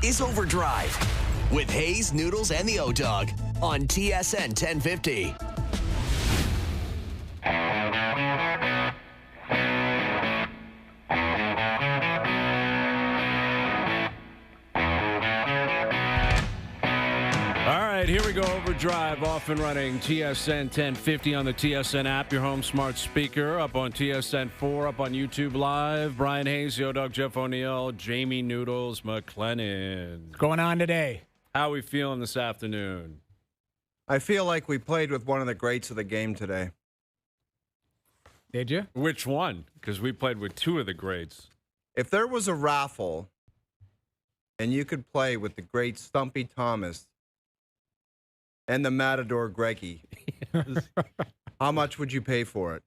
is OverDrive with Hayes, Noodles, and the O-Dog on TSN 1050. Here we go, OverDrive, off and running, TSN 1050 on the TSN app, your home smart speaker, up on TSN 4, up on YouTube Live. Brian Hayes, Yo-Dog, Jeff O'Neill, Jamie Noodles, McLennan. What's going on today? How are we feeling this afternoon? I feel like we played with one of the greats of the game today. Did you? Which one? Because we played with two of the greats. If there was a raffle and you could play with the great Stumpy Thomas and the Matador Greggy, how much would you pay for it?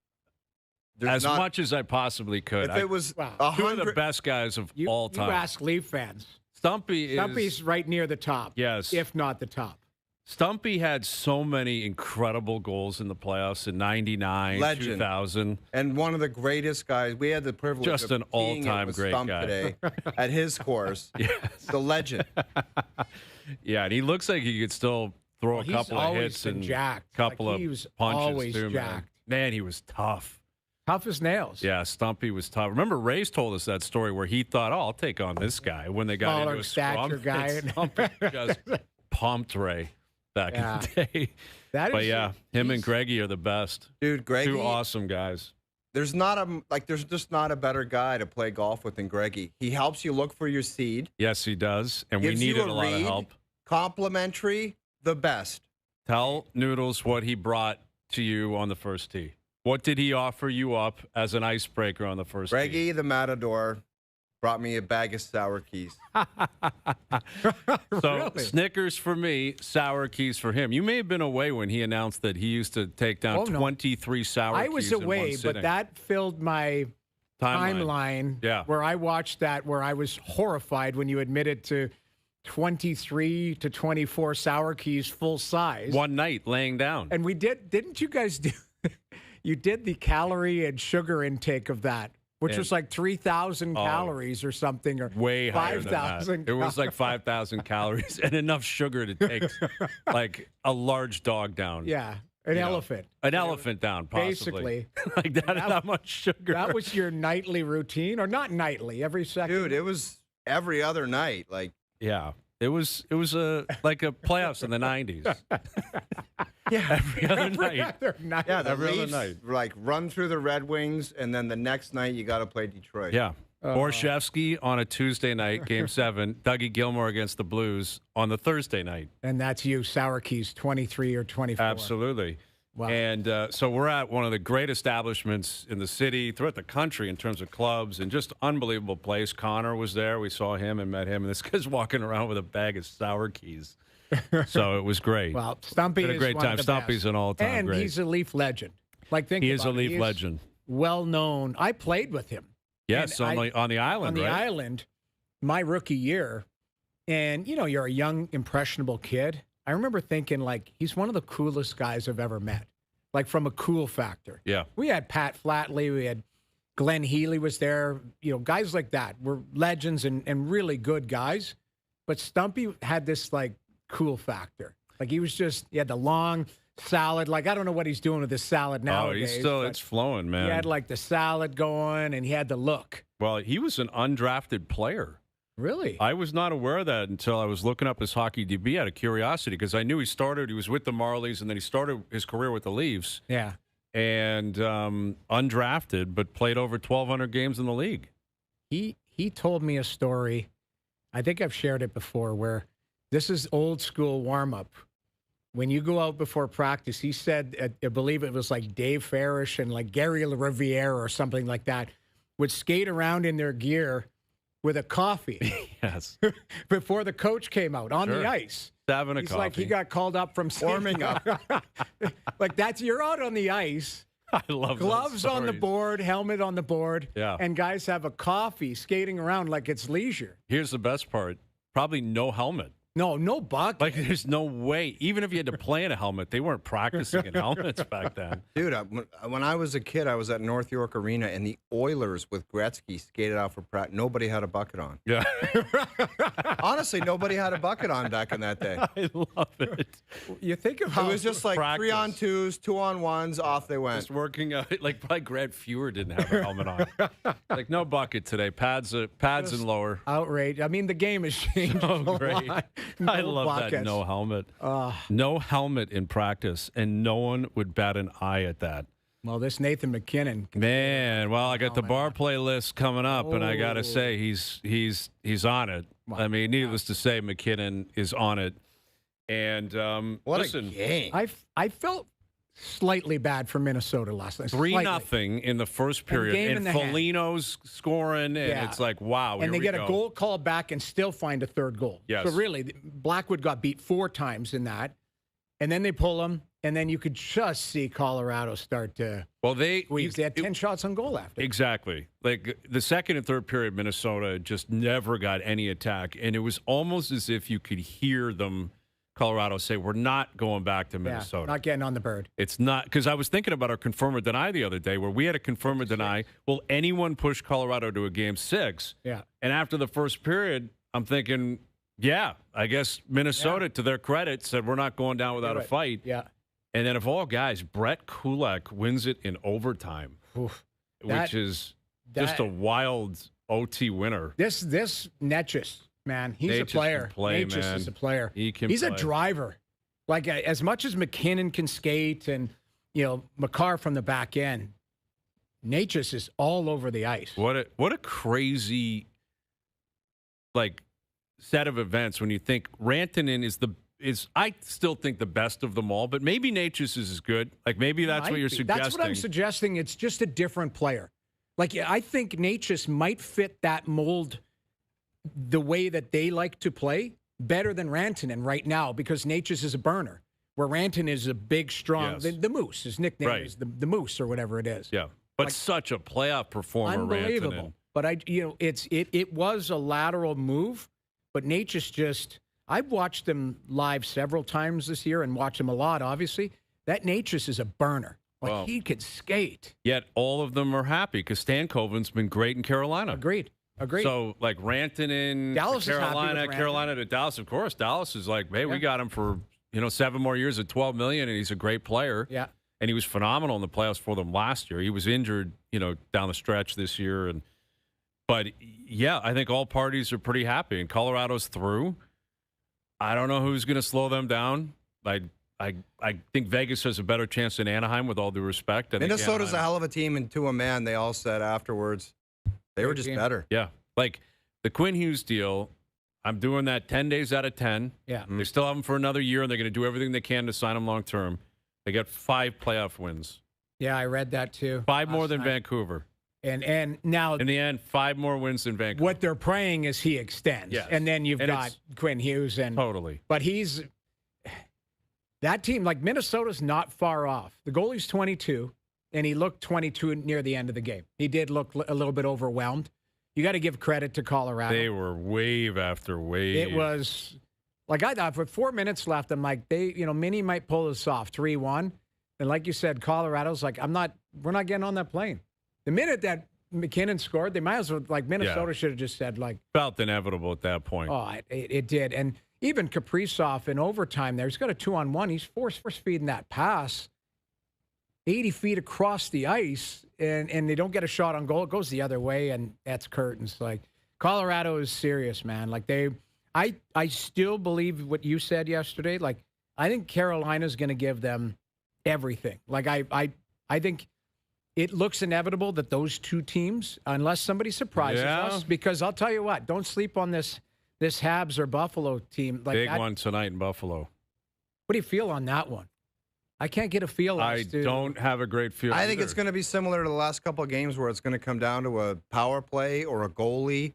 As much as I possibly could. If it was two of the best guys of all time. You ask Leaf fans. Stumpy's right near the top. Yes. If not the top. Stumpy had so many incredible goals in the playoffs in 99, Legend. 2000. And one of the greatest guys. We had the privilege Just of an all-time great Stump guy. Today at his course. Yes. The legend. Yeah, and he looks like he could still throw a couple of hits and jacked. couple he of was punches always too, jacked. Man, he was tough. Tough as nails. Yeah, Stumpy was tough. Remember, Ray's told us that story where he thought, "Oh, I'll take on this guy." When they got Smaller into a stature scrum, guy. and Stumpy just pumped Ray back in the day. But yeah, him and Greggy are the best. Dude, Greggy. Two awesome guys. There's just not a better guy to play golf with than Greggy. He helps you look for your seed. Yes, he does, and we Gives you needed a a lot of read. help. Complimentary, the best. Tell Noodles what he brought to you on the first tee. What did he offer you up as an icebreaker on the first tee? Greggy, the Matador, brought me a bag of sour keys. So Really? Snickers for me, sour keys for him. You may have been away when he announced that he used to take down 23 sour keys. I was in away, one but sitting. that filled my timeline where I watched that, where I was horrified when you admitted to 23 to 24 sour keys full size. One night laying down. And we didn't you guys do, you did the calorie and sugar intake of that, which was like 3,000 calories or something, or way higher than 5,000. that. It was like 5,000 calories and enough sugar to take like a large dog down. Yeah. An elephant. An elephant down, possibly. Basically. Like that much sugar. That was your nightly routine, or not nightly, every second? Dude, it was every other night. Like, yeah. It was like a playoffs in the 90s. yeah, Every other night. Yeah, the every other Leafs, night. like, run through the Red Wings, and then the next night you got to play Detroit. Yeah. Borshevsky on a Tuesday night, Game 7. Dougie Gilmore against the Blues on the Thursday night. And that's you, sour keys, 23 or 24. Absolutely. Wow. And so we're at one of the great establishments in the city, throughout the country in terms of clubs, and just unbelievable place. Connor was there. We saw him and met him. And this guy's walking around with a bag of sour keys. So it was great. Well, Stumpy Had a is great one time. of the Stumpy's best. an all-time and great. he's a Leaf legend. Like, think He about is a it. Leaf legend. Well known. I played with him. Yes, on the island, On the right? island, my rookie year. And, you know, you're a young, impressionable kid. I remember thinking, like, he's one of the coolest guys I've ever met. Like, from a cool factor. Yeah. We had Pat Flatley. We had Glenn Healy was there. You know, guys like that were legends and really good guys. But Stumpy had this, like, cool factor. Like, he had the long salad. Like, I don't know what he's doing with this salad nowadays. It's flowing, man. He had, like, the salad going, and he had the look. Well, he was an undrafted player. Really? I was not aware of that until I was looking up his hockey DB out of curiosity, because I knew he was with the Marlies, and then he started his career with the Leafs. Yeah. And undrafted, but played over 1,200 games in the league. He told me a story. I think I've shared it before, where this is old school warm-up. When you go out before practice, he said, I believe it was like Dave Farish and like Gary Riviere or something like that, would skate around in their gear with a coffee. Yes. Before the coach came out on the ice. Having a He's coffee. like, he got called up from Warming up. Like, you're out on the ice. I love Gloves those on the stories. board, helmet on the board. Yeah. And guys have a coffee skating around like it's leisure. Here's the best part. Probably no helmet. No bucket. Like, there's no way. Even if you had to play in a helmet, they weren't practicing in helmets back then. Dude, when I was a kid, I was at North York Arena, and the Oilers with Gretzky skated out for practice. Nobody had a bucket on. Yeah. Honestly, nobody had a bucket on back in that day. I love it. You think of how It was just like Practice. 3-on-2s, 2-on-1s, off they went. Just working out. Like, probably Grant Fewer didn't have a helmet on. Like, no bucket today. Pads and lower. outrage. I mean, the game has changed. Oh, a great. lot. I No love that buckets. no helmet. No helmet in practice, and no one would bat an eye at that. Well, this Nathan McKinnon. Man, well, I got the bar play list coming up, and I got to say he's on it. Wow. I mean, needless to say, McKinnon is on it. And What listen, a game. I felt slightly bad for Minnesota last night. 3-0 in the first period, game in and the hand. Foligno's scoring, and Yeah. it's like, wow. And here they we get go. a goal called back and still find a third goal. Yes. So really, Blackwood got beat 4 times in that. And then they pull them, and then you could just see Colorado start to Well, they squeeze. They had 10 shots on goal after. Exactly. Like the second and third period, Minnesota just never got any attack. And it was almost as if you could hear them, Colorado, say, we're not going back to Minnesota. Not getting on the bird. It's not, because I was thinking about our confirm or deny the other day where we had a confirm or deny. Will anyone push Colorado to a game 6? Yeah. And after the first period, I'm thinking, yeah, I guess Minnesota, to their credit, said we're not going down without a fight. Yeah. And then of all guys, Brett Kulak wins it in overtime, Oof. which is just a wild OT winner. This Netchus, man, he's Necas a player. can play, Necas man. is a player. He's a driver. Like as much as McKinnon can skate and McCarr from the back end, Necas is all over the ice. What a crazy set of events when you think Rantanen is I still think the best of them all, but maybe Necas is as good. Like maybe that's what you're suggesting. That's what I'm suggesting. It's just a different player. Like I think Necas might fit that mold the way that they like to play better than Rantanen right now because Necas is a burner, where Rantanen is a big, strong, Yes. the Moose. His nickname Right. is the Moose or whatever it is. Yeah, but such a playoff performer, Unbelievable. Rantanen. But it was a lateral move, but Necas just. I've watched him live several times this year and watched him a lot, obviously. That Necas is a burner. Like, Well, he could skate. Yet all of them are happy because Stankoven's been great in Carolina. Agreed. So, like, Rantanen, Dallas to is happy Carolina, with Rantanen. Carolina to Dallas. Of course, Dallas is like, hey, we got him for 7 more years at $12 million, and he's a great player. Yeah. And he was phenomenal in the playoffs for them last year. He was injured, down the stretch this year. But, yeah, I think all parties are pretty happy. And Colorado's through. I don't know who's going to slow them down. I think Vegas has a better chance than Anaheim, with all due respect. I think Minnesota's a Anaheim- hell of a team, and to a man, they all said afterwards they were just team. better. Yeah. Like the Quinn Hughes deal, I'm doing that 10 days out of 10. Yeah. They still have him for another year, and they're going to do everything they can to sign him long term. They got 5 playoff wins, Yeah, I read that too. 5 more last than night. Vancouver. And now In the end, 5 more wins than Vancouver. what they're praying is he extends. Yes. And then you've And got it's- Quinn Hughes. Totally. But that team, like Minnesota's not far off. The goalie's 22, and he looked 22 near the end of the game. He did look a little bit overwhelmed. You got to give credit to Colorado. They were wave after wave. It was like I thought with 4 minutes left, I'm like, Minnie might pull this off 3-1. And like you said, Colorado's like, we're not getting on that plane. The minute that McKinnon scored, they might as well, like Minnesota should have just said, like, Felt inevitable at that point. oh, it did. And even Kaprizov in overtime there, he's got a 2-on-1. He's force feeding that pass 80 feet across the ice, and they don't get a shot on goal. It goes the other way, and that's curtains. Like, Colorado is serious, man. Like, I still believe what you said yesterday. Like, I think Carolina's going to give them everything. Like, I think it looks inevitable that those two teams, unless somebody surprises us, because I'll tell you what, don't sleep on this Habs or Buffalo team. Like Big one tonight in Buffalo. What do you feel on that one? I can't get a feel. I don't have a great feel. I think either. it's going to be similar to the last couple of games where it's going to come down to a power play or a goalie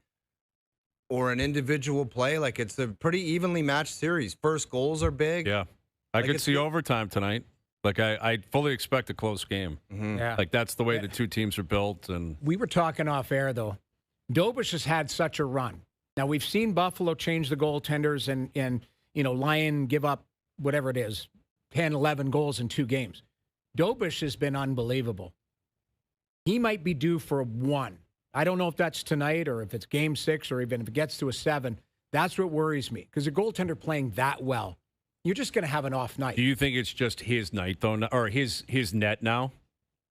or an individual play. Like, it's a pretty evenly matched series. First goals are big. Yeah. I Like, could it's see good. overtime tonight. Like, I fully expect a close game. Yeah. Like, that's the way the two teams are built. And We were talking off air, though. Dobish has had such a run. Now, we've seen Buffalo change the goaltenders and Lyon give up whatever it is, 10, 11 goals in 2 games. Dobish has been unbelievable. He might be due for a 1. I don't know if that's tonight or if it's game 6 or even if it gets to a 7. That's what worries me because a goaltender playing that well, you're just going to have an off night. Do you think it's just his night, though, or his net now?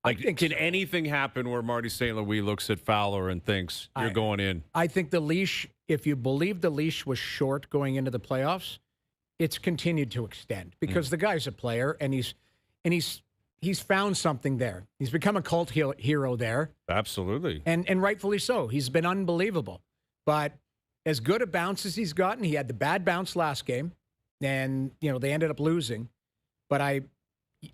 Like, can anything happen where Marty St. Louis looks at Fowler and thinks you're going in? I think the leash, if you believe the leash was short going into the playoffs, it's continued to extend because the guy's a player and he's found something there. He's become a cult hero there. Absolutely. And rightfully so. He's been unbelievable. But as good a bounce as he's gotten, he had the bad bounce last game, and they ended up losing. But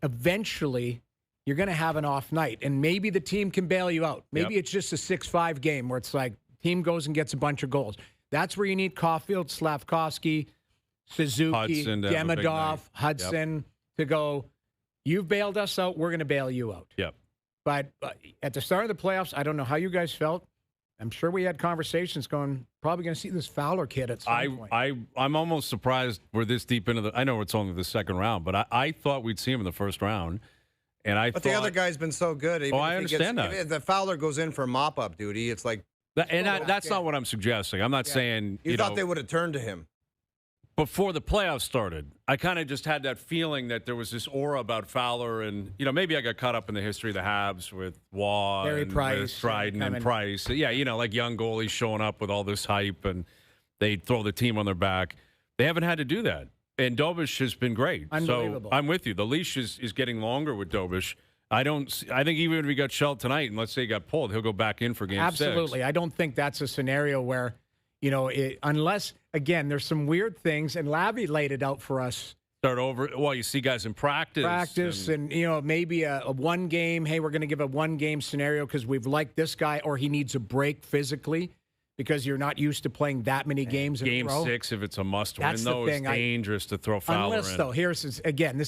eventually you're going to have an off night, and maybe the team can bail you out. Maybe it's just a 6-5 game where it's like team goes and gets a bunch of goals. That's where you need Caulfield, Slavkovsky, Suzuki, Demidov, Hudson to go, you've bailed us out, we're going to bail you out. Yep. But at the start of the playoffs, I don't know how you guys felt. I'm sure we had conversations going, probably going to see this Fowler kid at some point. I'm almost surprised we're this deep into I know it's only the second round, but I thought we'd see him in the first round. But the other guy's been so good. Even I understand that. If the Fowler goes in for mop-up duty, it's like... That's not what I'm suggesting. I'm not saying... You thought they would have turned to him. Before the playoffs started, I kind of just had that feeling that there was this aura about Fowler, and maybe I got caught up in the history of the Habs with Waugh and Price, Dryden and Price. Yeah, like young goalies showing up with all this hype, and they throw the team on their back. They haven't had to do that. And Dobish has been great. Unbelievable. So I'm with you. The leash is getting longer with Dobish. I think even if he got shelled tonight, and let's say he got pulled, he'll go back in for game 6. Absolutely. I don't think that's a scenario where, unless, again, there's some weird things, and Labby laid it out for us. Start over. Well, you see guys in practice. And maybe a 1 game, hey, we're going to give a 1 game scenario because we've liked this guy, or he needs a break physically. Because you're not used to playing that many games in a row. Game 6, if it's a must-win, though, it's dangerous to throw Fowler in. Though, this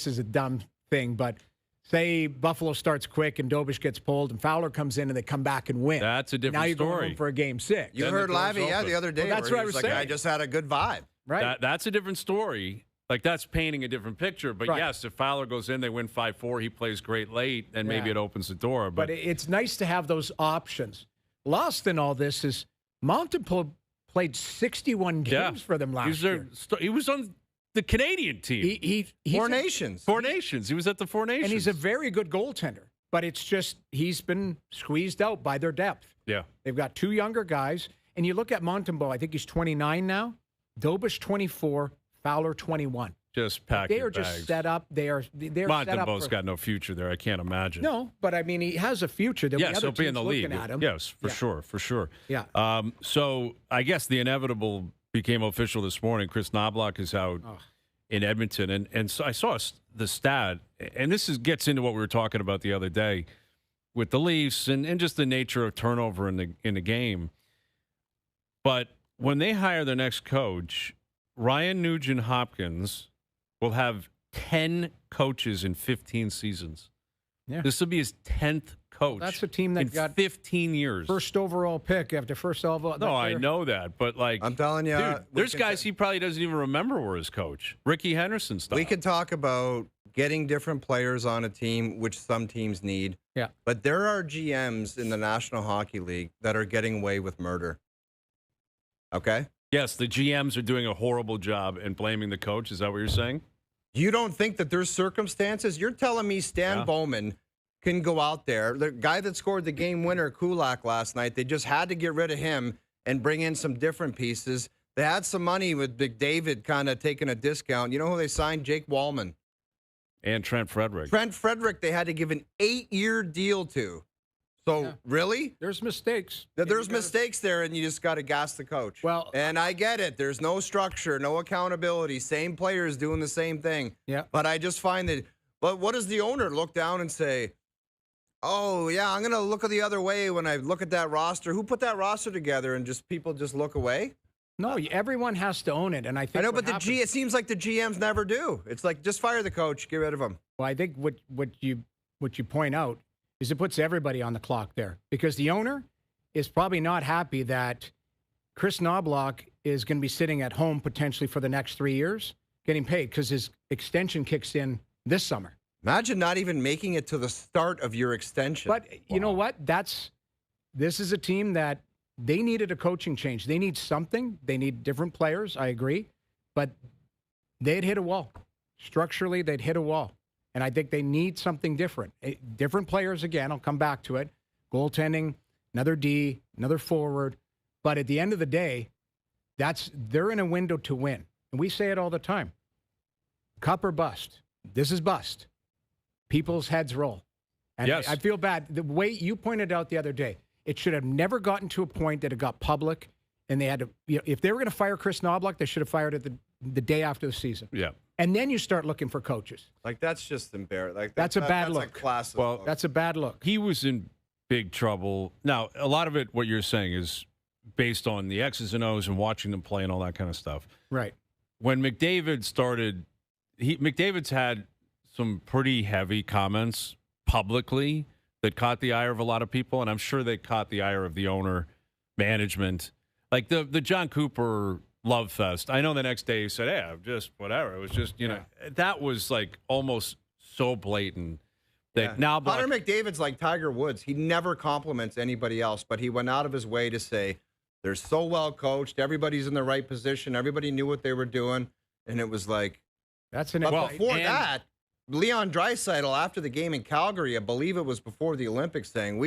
is a dumb thing, but say Buffalo starts quick and Dobish gets pulled and Fowler comes in and they come back and win. That's a different story. Now you're going home for a game 6. You heard Lavi, the other day. Well, that's what I was saying. I just had a good vibe. Right. That's a different story. Like, that's painting a different picture. But, yes, if Fowler goes in, they win 5-4, he plays great late, and maybe it opens the door. But it's nice to have those options. Lost in all this is Montembeault played 61 games for them last year. He was on the Canadian team. He's Four Nations. He was at the Four Nations. And he's a very good goaltender. But it's just he's been squeezed out by their depth. Yeah. They've got 2 younger guys. And you look at Montembeault, I think he's 29 now. Dobish 24, Fowler 21. Just pack They your are just bags. set up. They're Montembeault's got no future there. I can't imagine. No, but I mean, he has a future. Yes, he'll be in the league. At him. Yes, for sure. Yeah. So I guess the inevitable became official this morning. Chris Knobloch is out in Edmonton, and so I saw the stat, and this gets into what we were talking about the other day with the Leafs and just the nature of turnover in the game. But when they hire their next coach, Ryan Nugent-Hopkins will have 10 coaches in 15 seasons. Yeah. This will be his 10th coach. That's a team that got 15 years. First overall pick after first overall. No, I know that, but I'm telling you, dude, there's guys he probably doesn't even remember were his coach. Ricky Henderson stuff. We could talk about getting different players on a team, which some teams need. Yeah. But there are GMs in the National Hockey League that are getting away with murder. Okay? Yes, the GMs are doing a horrible job and blaming the coach. Is that what you're saying? You don't think that there's circumstances? You're telling me Stan Bowman can go out there. The guy that scored the game winner, Kulak, last night, they just had to get rid of him and bring in some different pieces. They had some money with McDavid kind of taking a discount. You know who they signed? Jake Wallman. And Trent Frederick. Trent Frederick, they had to give an 8-year deal to. So, really? There's mistakes. There's mistakes there, and you just got to gas the coach. Well, and I get it. There's no structure, no accountability. Same players doing the same thing. Yeah. But I just find that, but what does the owner look down and say, oh, yeah, I'm going to look the other way when I look at that roster. Who put that roster together and just people just look away? No, everyone has to own it. And I think I know, but it seems like the GMs never do. It's like, just fire the coach, get rid of him. Well, I think what you point out is it puts everybody on the clock there because the owner is probably not happy that Chris Knobloch is going to be sitting at home potentially for the next 3 years getting paid because his extension kicks in this summer. Imagine not even making it to the start of your extension. But you know what? This is a team that they needed a coaching change. They need something. They need different players. I agree. But they'd hit a wall. Structurally, they'd hit a wall. And I think they need something different. Different players, again, I'll come back to it. Goaltending, another D, another forward. But at the end of the day, they're in a window to win. And we say it all the time. Cup or bust. This is bust. People's heads roll. And yes. I feel bad. The way you pointed out the other day, it should have never gotten to a point that it got public and they had to, if they were going to fire Chris Knobloch, they should have fired it the day after the season. Yeah. And then you start looking for coaches. Like, that's just embarrassing. Like, that's a bad look. That's a classic look. That's a bad look. He was in big trouble. Now, a lot of it, what you're saying, is based on the X's and O's and watching them play and all that kind of stuff. Right. When McDavid started, McDavid's had some pretty heavy comments publicly that caught the ire of a lot of people, and I'm sure they caught the ire of the owner, management. Like the John Cooper love fest. I know the next day he said, "Yeah, just whatever." It was just, that was like almost so blatant that now Connor McDavid's like Tiger Woods. He never compliments anybody else, but he went out of his way to say they're so well coached. Everybody's in the right position. Everybody knew what they were doing, and it was like that's an. But before that, Leon Draisaitl, after the game in Calgary, I believe it was before the Olympics, saying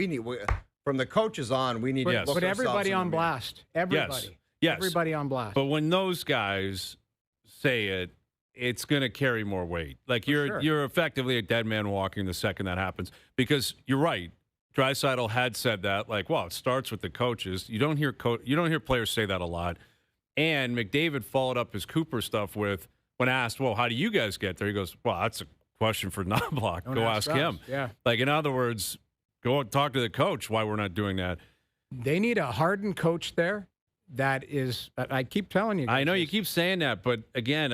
from the coaches on, we need to put everybody on blast. Everybody. Yes. Everybody on blast. But when those guys say it, it's going to carry more weight. Like you're effectively a dead man walking the second that happens. Because you're right. Draisaitl had said that, like, well, it starts with the coaches. You don't hear players say that a lot. And McDavid followed up his Cooper stuff with, when asked, well, how do you guys get there? He goes, well, that's a question for Knobloch. Go ask him. Yeah. Like, in other words, go talk to the coach why we're not doing that. They need a hardened coach there. That is, I keep telling you. I know you keep saying that, but again,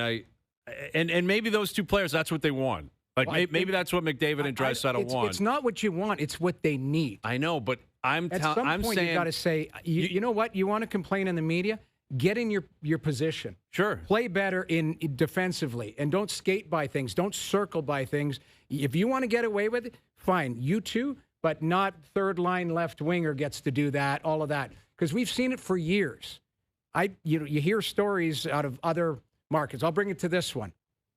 and maybe those two players, that's what they want. Like maybe that's what McDavid and Draisaitl want. It's not what you want; it's what they need. I know, but at some point saying you got to say, you know what? You want to complain in the media? Get in your position. Sure. Play better in defensively, and don't skate by things. Don't circle by things. If you want to get away with it, fine. You too, but not third line left winger gets to do that. All of that. Because we've seen it for years. You hear stories out of other markets. I'll bring it to this one.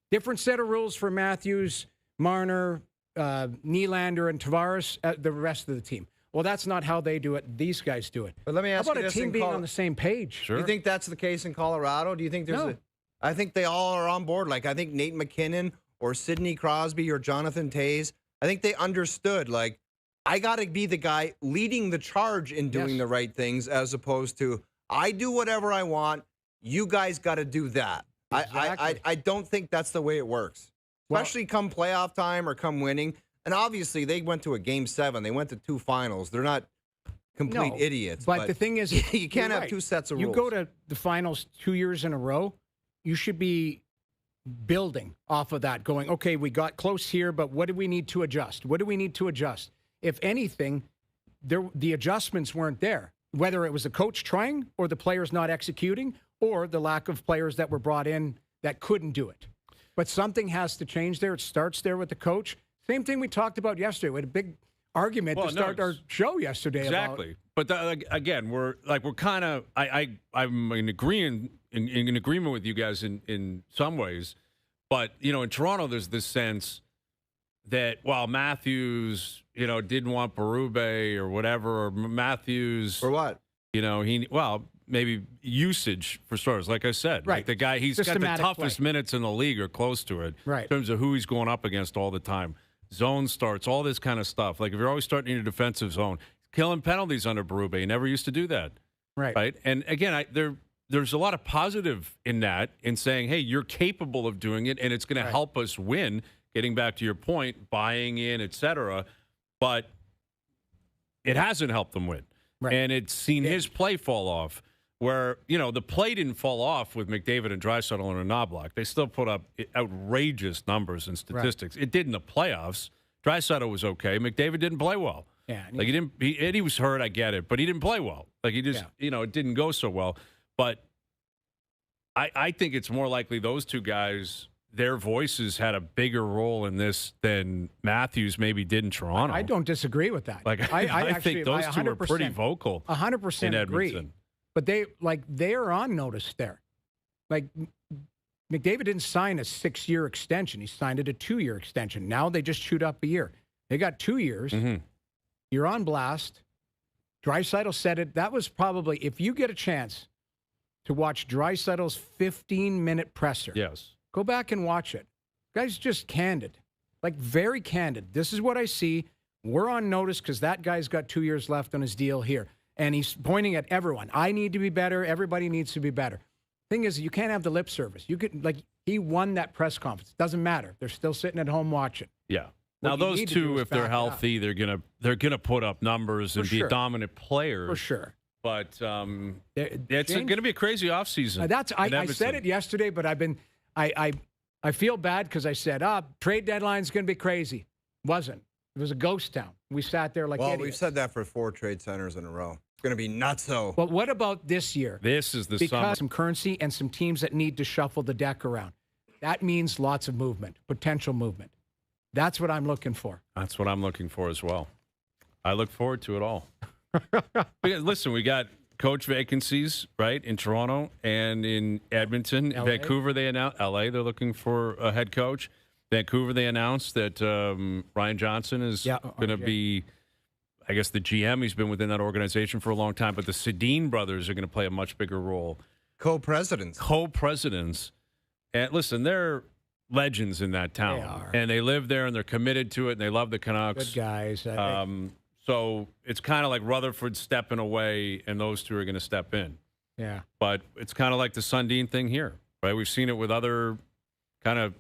Different set of rules for Matthews, Marner, Nylander, and Tavares, the rest of the team. Well, that's not how they do it. These guys do it. But let me ask how about you a team being on the same page? Sure. Do you think that's the case in Colorado? Do you think there's I think they all are on board. Like, I think Nate McKinnon or Sidney Crosby or Jonathan Toews, I think they understood, like, I got to be the guy leading the charge in doing the right things as opposed to I do whatever I want. You guys got to do that. Exactly. I don't think that's the way it works, especially come playoff time or come winning. And obviously, they went to a Game 7. They went to 2 finals. They're not complete idiots. But the thing is, you can't have 2 sets of rules. You go to the finals 2 years in a row, you should be building off of that, going, okay, we got close here, but what do we need to adjust? What do we need to adjust? If anything, the adjustments weren't there, whether it was the coach trying or the players not executing or the lack of players that were brought in that couldn't do it. But something has to change there. It starts there with the coach. Same thing we talked about yesterday. We had a big argument to start our show yesterday. Exactly. But again, we're kind of I'm in agreement with you guys in some ways. But, in Toronto, there's this sense that while Matthews, didn't want Berube or whatever, or Matthews. For what? Maybe usage for starters. Like I said, right. Like the guy, he's got the toughest minutes in the league or close to it. Right. In terms of who he's going up against all the time. Zone starts, all this kind of stuff. Like if you're always starting in your defensive zone, killing penalties under Berube. He never used to do that. Right. And again, there's a lot of positive in that, in saying, hey, you're capable of doing it, and it's going to help us win. Getting back to your point, buying in, et cetera. But it hasn't helped them win. Right. And it's seen his play fall off, where, the play didn't fall off with McDavid and Draisaitl and Knobloch. They still put up outrageous numbers and statistics. Right. It did in the playoffs. Draisaitl was okay. McDavid didn't play well. Yeah. Like he was hurt, I get it, but he didn't play well. Like he just, it didn't go so well. But I think it's more likely those two guys, their voices had a bigger role in this than Matthews maybe did in Toronto. I don't disagree with that. Like I actually, think those two are pretty vocal. 100% in agree. Edmonton. But they are on notice there. Like McDavid didn't sign a 6-year extension. He signed it a 2-year extension. Now they just shoot up a year. They got 2 years. Mm-hmm. You're on blast. Draisaitl said it. That was probably, if you get a chance to watch Draisaitl's 15-minute presser. Yes. Go back and watch it. Guy's just candid, like very candid. This is what I see. We're on notice because that guy's got 2 years left on his deal here. And he's pointing at everyone. I need to be better. Everybody needs to be better. Thing is, you can't have the lip service. You could, like, he won that press conference. Doesn't matter. They're still sitting at home watching. Yeah. Now those two, if they're healthy, they're gonna put up numbers and be a dominant player for sure. But it's going to be a crazy offseason. I said it yesterday, but I feel bad because I said, trade deadline's going to be crazy. Wasn't. It was a ghost town. We sat there like idiots. We've said that for 4 trade centers in a row. It's going to be nutso. But what about this year? This is the because summer. Some currency and some teams that need to shuffle the deck around. That means lots of movement, potential movement. That's what I'm looking for. That's what I'm looking for as well. I look forward to it all. Listen, we got coach vacancies, right, in Toronto and in Edmonton. LA. Vancouver, they announced. LA, they're looking for a head coach. Vancouver, they announced that Ryan Johnson is going to be, I guess, the GM. He's been within that organization for a long time, but the Sedin brothers are going to play a much bigger role. Co-presidents. And listen, they're legends in that town. They are. And they live there, and they're committed to it, and they love the Canucks. Good guys. So it's kind of like Rutherford stepping away, and those two are going to step in. Yeah. But it's kind of like the Sundin thing here, right? We've seen it with other kind of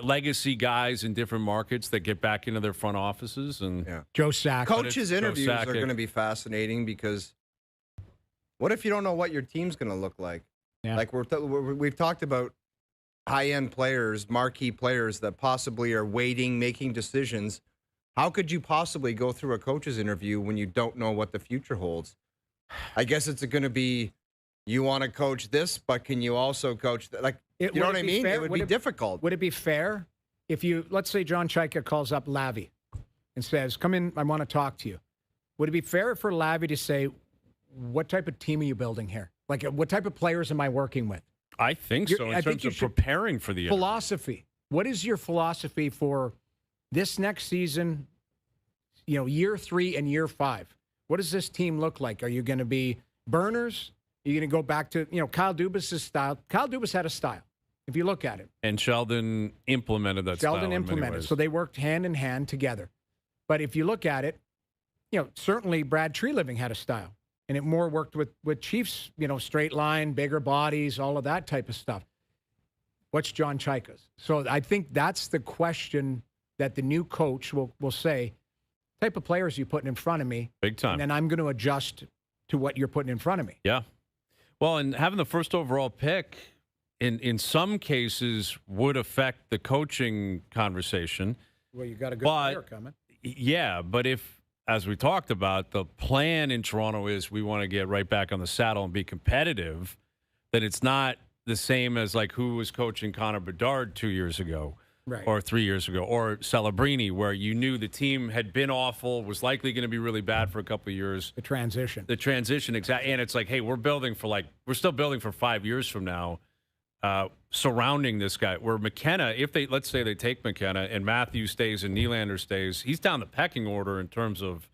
legacy guys in different markets that get back into their front offices. And Joe Sakic. Coaches' interviews are going to be fascinating because what if you don't know what your team's going to look like? Yeah. Like we've talked about high-end players, marquee players that possibly are waiting, making decisions. How could you possibly go through a coach's interview when you don't know what the future holds? I guess it's going to be, you want to coach this, but can you also coach that? Like, you know what I mean? It would be difficult. Would it be fair if you, let's say John Chaika calls up Lavi and says, come in, I want to talk to you. Would it be fair for Lavi to say, what type of team are you building here? Like, what type of players am I working with? I think so, in terms of preparing for the philosophy. What is your philosophy for this next season, year 3 and year 5? What does this team look like? Are you going to be burners? Are you going to go back to, Kyle Dubas' style? Kyle Dubas had a style, if you look at it. And Sheldon implemented that style. Sheldon implemented. So they worked hand in hand together. But if you look at it, certainly Brad Treliving had a style. And it more worked with Chiefs, straight line, bigger bodies, all of that type of stuff. What's John Chaika's? So I think that's the question that the new coach will say, type of players you putting in front of me. Big time. And then I'm going to adjust to what you're putting in front of me. Yeah. Well, and having the first overall pick in some cases would affect the coaching conversation. Well, you got a good player coming. Yeah, but if, as we talked about, the plan in Toronto is we want to get right back on the saddle and be competitive, then it's not the same as like who was coaching Connor Bedard 2 years ago. Right. Or 3 years ago, or Celebrini, where you knew the team had been awful, was likely going to be really bad for a couple of years. The transition, exactly. And it's like, hey, we're still building for 5 years from now, surrounding this guy. Where McKenna, let's say they take McKenna and Matthews stays and Nylander stays, he's down the pecking order in terms of,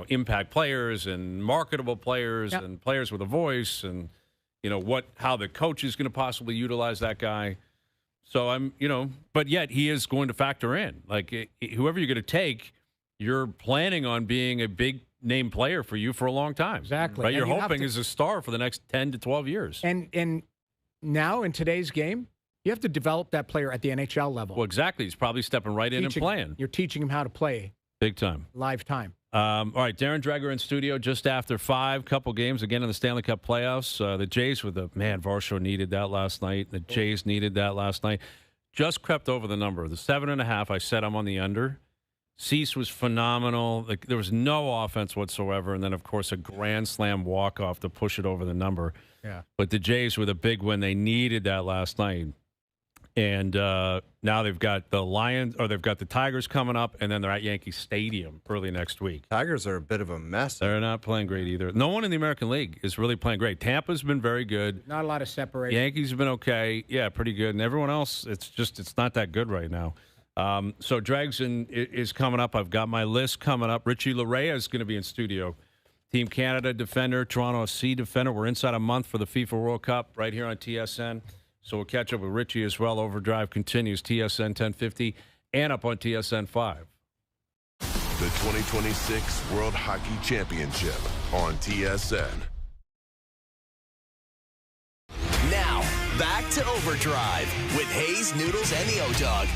impact players and marketable players and players with a voice and, how the coach is going to possibly utilize that guy. So but yet he is going to factor in. Like, whoever you're going to take, you're planning on being a big name player for you for a long time. Exactly. Right? You're hoping is a star for the next 10 to 12 years. And now in today's game, you have to develop that player at the NHL level. Well, exactly. He's probably stepping right in and playing. You're teaching him how to play. Big time. Live time. All right, Darren Dreger in studio just after 5. Couple games again in the Stanley Cup playoffs. The Jays Varsho needed that last night. The Jays needed that last night. Just crept over the number. The 7.5, I said I'm on the under. Cease was phenomenal. Like, there was no offense whatsoever. And then, of course, a grand slam walk-off to push it over the number. Yeah. But the Jays with a big win. They needed that last night. And now they've got the Lions, or they've got the Tigers coming up, and then they're at Yankee Stadium early next week. Tigers are a bit of a mess. They're not playing great either. No one in the American League is really playing great. Tampa's been very good. Not a lot of separation. Yankees have been okay. Yeah, pretty good. And everyone else, it's not that good right now. So Dregs is coming up. I've got my list coming up. Richie Laryea is going to be in studio. Team Canada defender, Toronto FC defender. We're inside a month for the FIFA World Cup right here on TSN. So we'll catch up with Richie as well. OverDrive continues, TSN 1050 and up on TSN 5. The 2026 World Hockey Championship on TSN. Now, back to OverDrive with Hayes, Noodles, and the O-Dog.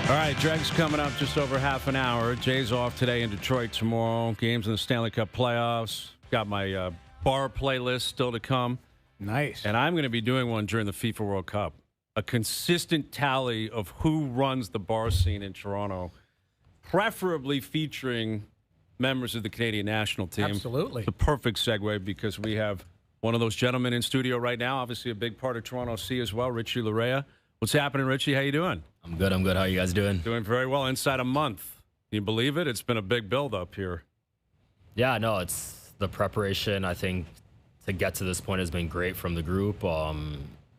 All right, Dregs coming up just over half an hour. Jay's off today in Detroit tomorrow. Games in the Stanley Cup playoffs. Got my bar playlist still to come. Nice. And I'm going to be doing one during the FIFA World Cup. A consistent tally of who runs the bar scene in Toronto, preferably featuring members of the Canadian national team. Absolutely. The perfect segue because we have one of those gentlemen in studio right now, obviously a big part of Toronto FC as well, Richie Laryea. What's happening, Richie? How you doing? I'm good. How are you guys doing? Doing very well. Inside a month. Can you believe it? It's been a big build-up here. Yeah, no, it's the preparation, I think, to get to this point has been great from the group.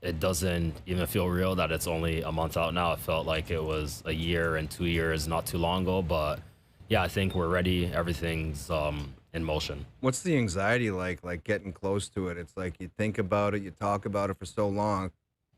It doesn't even feel real that it's only a month out now. It felt like it was a year and 2 years not too long ago. But, yeah, I think we're ready. Everything's in motion. What's the anxiety like getting close to it? It's like you think about it, you talk about it for so long,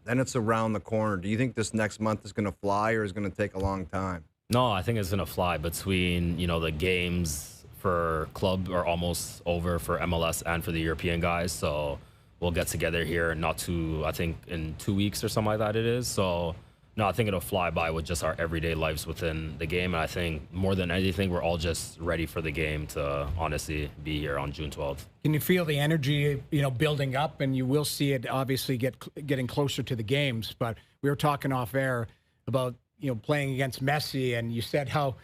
then it's around the corner. Do you think this next month is going to fly or is going to take a long time? No, I think it's going to fly between, the games for club are almost over for MLS and for the European guys. So we'll get together here I think in 2 weeks or something like that it is. So, no, I think it'll fly by with just our everyday lives within the game. And I think more than anything, we're all just ready for the game to honestly be here on June 12th. Can you feel the energy, building up? And you will see it obviously getting closer to the games. But we were talking off air about playing against Messi, and you said how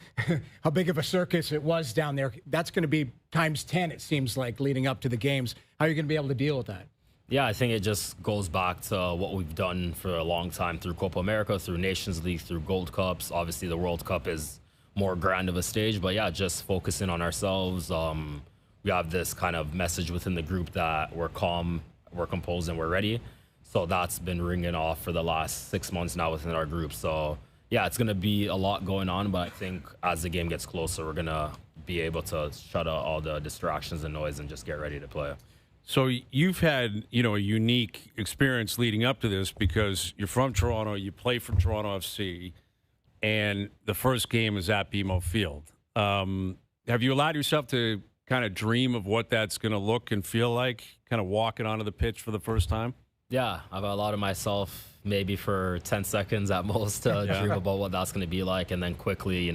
big of a circus it was down there. That's going to be times 10, it seems like, leading up to the games. How are you going to be able to deal with that? Yeah, I think it just goes back to what we've done for a long time through Copa America, through Nations League, through Gold Cups. Obviously, the World Cup is more grand of a stage, but yeah, just focusing on ourselves. We have this kind of message within the group that we're calm, we're composed, and we're ready. So that's been ringing off for the last 6 months now within our group. So yeah, it's going to be a lot going on, but I think as the game gets closer, we're going to be able to shut out all the distractions and noise and just get ready to play. So you've had, a unique experience leading up to this because you're from Toronto, you play for Toronto FC, and the first game is at BMO Field. Have you allowed yourself to kind of dream of what that's going to look and feel like, kind of walking onto the pitch for the first time? Yeah, I've allowed myself maybe for 10 seconds at most to dream about what that's going to be like, and then quickly,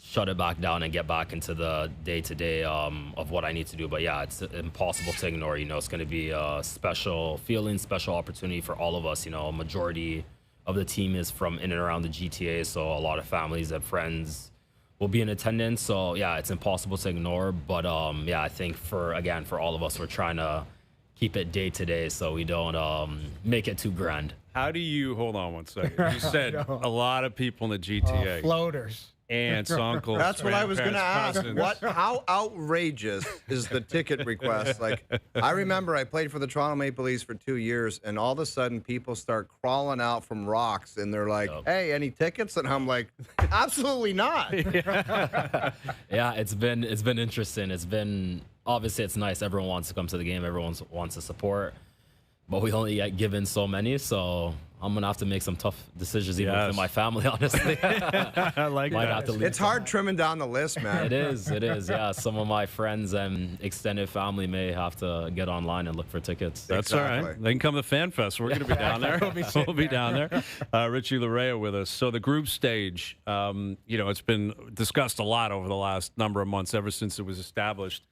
shut it back down and get back into the day-to-day of what I need to do. But yeah, it's impossible to ignore. It's going to be a special feeling, special opportunity for all of us. A majority of the team is from in and around the GTA, so a lot of families and friends will be in attendance. So yeah, it's impossible to ignore. But yeah, I think for all of us, we're trying to keep it day to day so we don't make it too grand. How do you, hold on one second. You said a lot of people in the GTA. Floaters. Aunts, uncles. That's what I was going to ask. cousins. How outrageous is the ticket request? Like, I remember I played for the Toronto Maple Leafs for 2 years, and all of a sudden people start crawling out from rocks, and they're like, "Hey, any tickets?" And I'm like, "Absolutely not." Yeah, it's been interesting. It's been obviously it's nice. Everyone wants to come to the game. Everyone wants to support, but we only get given so many, so I'm going to have to make some tough decisions even within my family, honestly. I like that. It's hard trimming down the list, man. It is, yeah. Some of my friends and extended family may have to get online and look for tickets. That's all right. They can come to Fan Fest. We're going to be down there. We'll be down there. Richie Laryea with us. So the group stage, it's been discussed a lot over the last number of months, ever since it was established.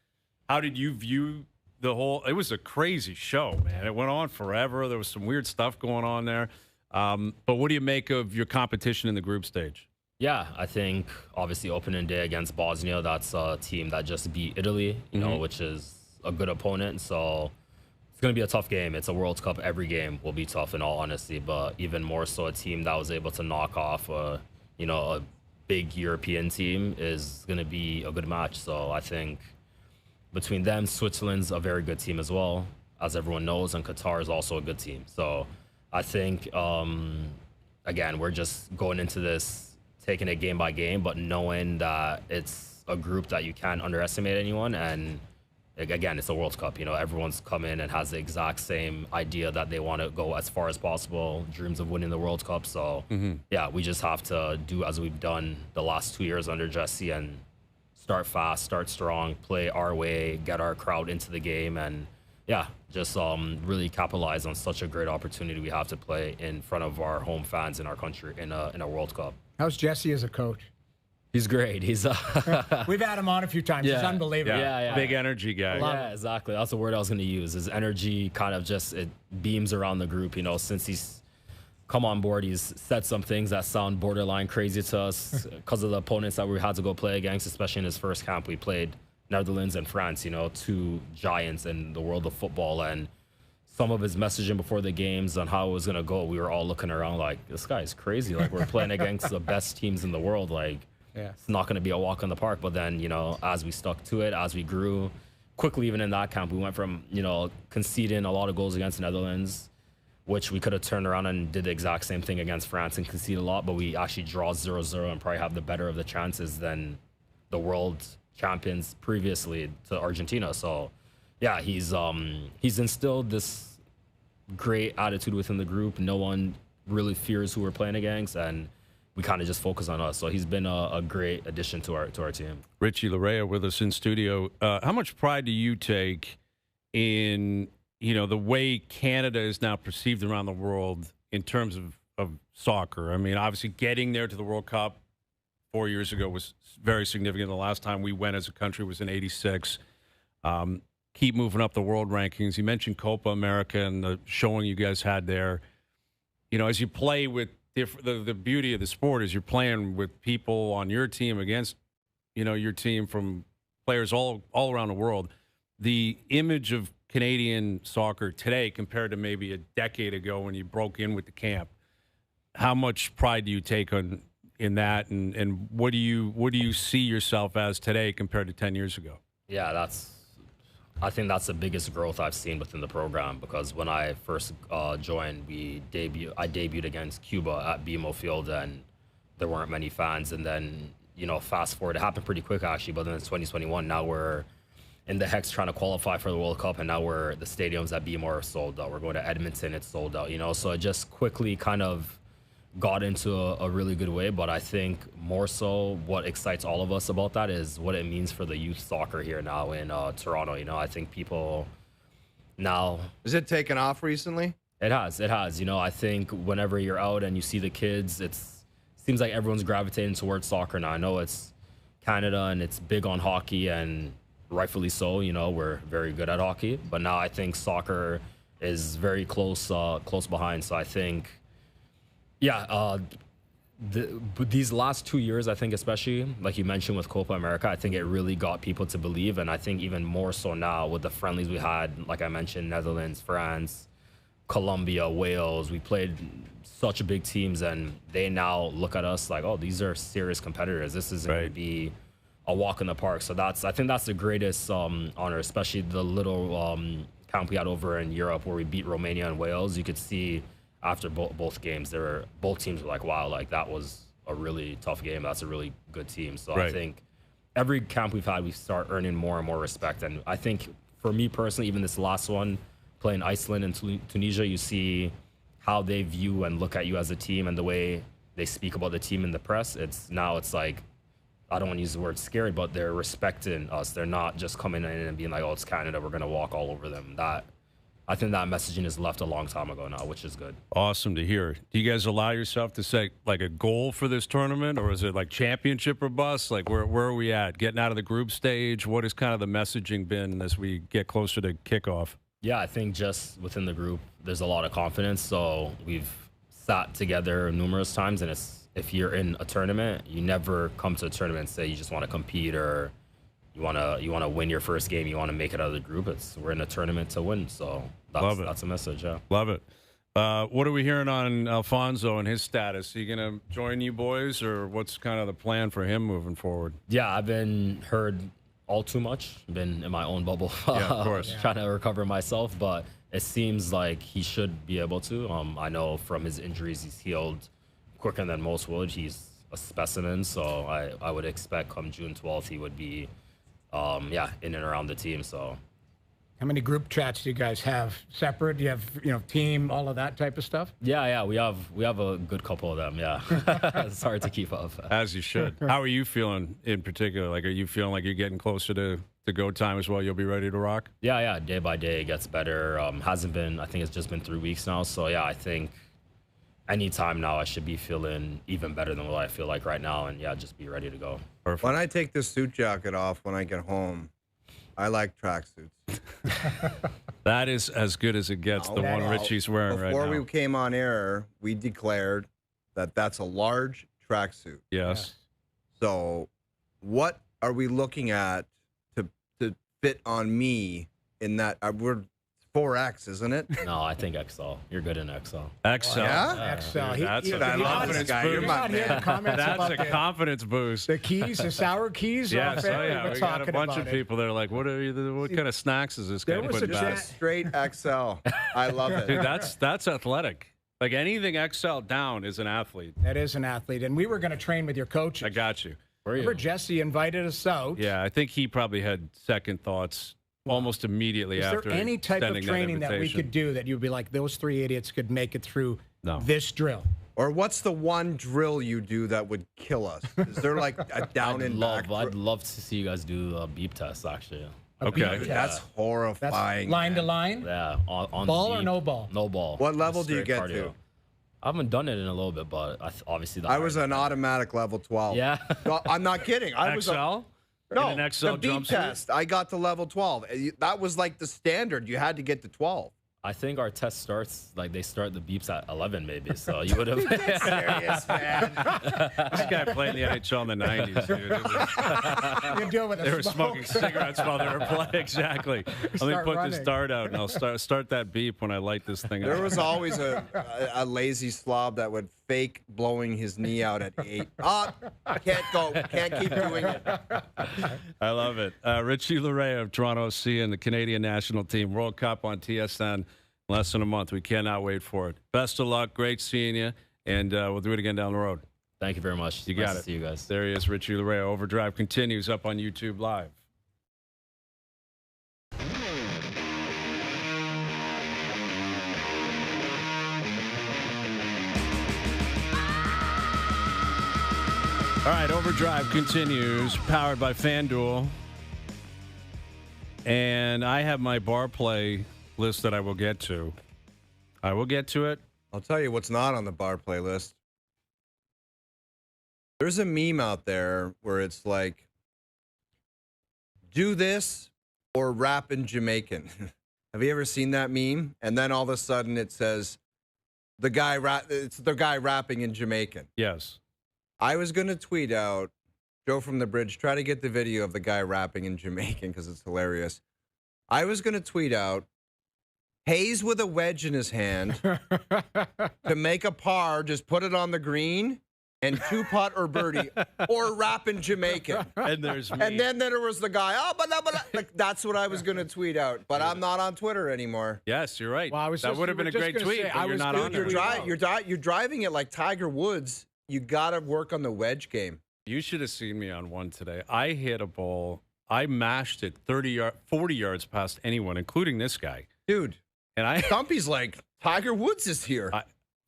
How did you view the whole? It was a crazy show, man. It went on forever. There was some weird stuff going on there. But what do you make of your competition in the group stage? Yeah, I think obviously opening day against Bosnia, that's a team that just beat Italy, you know, which is a good opponent. So it's going to be a tough game. It's a World Cup. Every game will be tough in all honesty, but even more so a team that was able to knock off a big European team is going to be a good match. So I think between them, Switzerland's a very good team as well, as everyone knows, and Qatar is also a good team. So I think, again, we're just going into this taking it game by game, but knowing that it's a group that you can't underestimate anyone. And again, it's a World Cup. You know, everyone's come in and has the exact same idea that they want to go as far as possible, dreams of winning the World Cup. So, yeah, we just have to do as we've done the last 2 years under Jesse and start fast, start strong, play our way, get our crowd into the game, and yeah, just really capitalize on such a great opportunity we have to play in front of our home fans in our country in a World Cup. How's Jesse as a coach? He's great. He's We've had him on a few times. He's unbelievable. Yeah. Big energy guy. Yeah, exactly. That's the word I was going to use. His energy kind of just it beams around the group. You know, since he's come on board, he's said some things that sound borderline crazy to us because of the opponents that we had to go play against, especially in his first camp. We played Netherlands and France, you know, two giants in the world of football. And some of his messaging before the games on how it was going to go, we were all looking around like, this guy's crazy. Like, we're playing against the best teams in the world. Like, it's not going to be a walk in the park. But then, you know, as we stuck to it, as we grew quickly, even in that camp, we went from, you know, conceding a lot of goals against the Netherlands, which we could have turned around and did the exact same thing against France and concede a lot. But we actually draw 0-0 and probably have the better of the chances than the world champions previously to Argentina. So, yeah, he's instilled this great attitude within the group. No one really fears who we're playing against, and we kind of just focus on us. So he's been a great addition to our team. Richie Laryea with us in studio. How much pride do you take in, you know, the way Canada is now perceived around the world in terms of soccer? I mean, obviously getting there to the World Cup 4 years ago was very significant. The last time we went as a country was in '86. Keep moving up the world rankings. You mentioned Copa America and the showing you guys had there. You know, as you play with the beauty of the sport is you're playing with people on your team against, you know, your team from players all around the world. The image of Canadian soccer today compared to maybe a decade ago when you broke in with the camp, how much pride do you take in that, and what do you see yourself as today compared to 10 years ago? Yeah, I think that's the biggest growth I've seen within the program, because when I first joined, I debuted against Cuba at BMO Field, and there weren't many fans. And then, you know, fast forward, it happened pretty quick actually, but then it's 2021. Now we're in the Hex trying to qualify for the World Cup, and now the stadiums at BMO are sold out. We're going to Edmonton, it's sold out, you know. So it just quickly kind of got into a really good way. But I think more so what excites all of us about that is what it means for the youth soccer here now in Toronto. You know, I think people now... Is it taken off recently? It has. You know, I think whenever you're out and you see the kids, it seems like everyone's gravitating towards soccer now. I know it's Canada and it's big on hockey, and rightfully so. You know, we're very good at hockey. But now I think soccer is very close behind. So I think... Yeah, these last 2 years, I think, especially like you mentioned with Copa America, I think it really got people to believe, and I think even more so now with the friendlies we had, like I mentioned, Netherlands, France, Colombia, Wales. We played such big teams, and they now look at us like, oh, these are serious competitors. This isn't going to be a walk in the park. So I think that's the greatest honor, especially the little camp we had over in Europe where we beat Romania and Wales. You could see after both games, both teams were like, wow, like that was a really tough game. That's a really good team. So I think every camp we've had, we start earning more and more respect. And I think for me personally, even this last one, playing Iceland and Tunisia, you see how they view and look at you as a team and the way they speak about the team in the press. It's like, I don't want to use the word scared, but they're respecting us. They're not just coming in and being like, oh, it's Canada, we're going to walk all over them. I think that messaging is left a long time ago now, which is good. Awesome to hear. Do you guys allow yourself to set like a goal for this tournament, or is it like championship or bust? Like where are we at? Getting out of the group stage? What has kind of the messaging been as we get closer to kickoff? Yeah, I think just within the group, there's a lot of confidence. So we've sat together numerous times, and if you're in a tournament, you never come to a tournament and say you just want to compete or you want to win your first game, you want to make it out of the group. We're in a tournament to win, so that's a message. Yeah, love it. What are we hearing on Alfonso and his status? Is he going to join you boys, or what's kind of the plan for him moving forward? Yeah, I've been heard all too much. Been in my own bubble, yeah, of course, trying to recover myself, but it seems like he should be able to. I know from his injuries, he's healed quicker than most would. He's a specimen, so I would expect come June 12th he would be, in and around the team. So. How many group chats do you guys have separate? Do you have, team, all of that type of stuff? Yeah, we have a good couple of them. Yeah, it's hard to keep up. As you should. How are you feeling in particular? Like, are you feeling like you're getting closer to go time as well? You'll be ready to rock? Yeah. Day by day it gets better. Hasn't been. I think it's just been 3 weeks now. So yeah, I think anytime now I should be feeling even better than what I feel like right now, and just be ready to go. Perfect. When I take this suit jacket off when I get home, I like tracksuits. That is as good as it gets, the one Richie's wearing right now. Before we came on air, we declared that that's a large tracksuit. Yes. So what are we looking at to fit on me in that? We're 4X, isn't it? No, I think XL. You're good in XL. XL. Yeah? XL. That's a confidence guy. boost. You're my man. That's a confidence boost. The keys, the sour keys. Yes, off air, we got a bunch of people that are like, what kind of snacks is this guy putting back? Just straight XL. I love it. Dude, that's athletic. Like, anything XL down is an athlete. That is an athlete. And we were going to train with your coach. I got you. Remember Jesse invited us out. Yeah, I think he probably had second thoughts almost immediately after. Is there any type of training that we could do that you'd be like, those three idiots could make it through this drill? Or what's the one drill you do that would kill us? Is there like a down and back? I'd love to see you guys do a beep test, actually. Okay. That's horrifying. That's line to line? Yeah. On ball beep, or no ball? No ball. What level do you Straight get cardio. to? I haven't done it in a little bit, but obviously I was an automatic level 12. Yeah. No, I'm not kidding. I was XL? No, an XL the beep jumpsuit? test. I got to level 12. That was like the standard. You had to get to 12. I think our test starts, they start the beeps at 11 maybe, so you would have... Serious, man. This guy played in the NHL in the 90s, dude. You do it with They a were smoke. smoking cigarettes while they were playing. Exactly. Let me Start put running. this dart out, and I'll start that beep when I light this thing up. There was always a lazy slob that would fake blowing his knee out at 8. Can't go. Can't keep doing it. I love it. Richie Laryea of Toronto FC and the Canadian national team. World Cup on TSN. Less than a month. We cannot wait for it. Best of luck. Great seeing you. And we'll do it again down the road. Thank you very much. You Nice got to it. see you guys. There he is, Richie Laryea. OverDrive continues up on YouTube Live. All right, OverDrive continues, powered by FanDuel. And I have my bar play list that I will get to. I will get to it. I'll tell you what's not on the bar playlist. There's a meme out there where it's like, do this or rap in Jamaican. Have you ever seen that meme? And then all of a sudden it says, it's the guy rapping in Jamaican. Yes. I was going to tweet out, Joe from the Bridge, try to get the video of the guy rapping in Jamaican because it's hilarious. I was going to tweet out, Hayes with a wedge in his hand to make a par, just put it on the green and 2-putt or birdie or rap in Jamaican. And there's me. And then there was the guy, like, that's what I was going to tweet out. But I'm not on Twitter anymore. Yes, you're right. Well, that would have been a great tweet, say, but you're not on there. You're driving it like Tiger Woods. You got to work on the wedge game. You should have seen me on one today. I hit a ball. I mashed it 40 yards past anyone, including this guy. Dude. And Stumpy's like, Tiger Woods is here.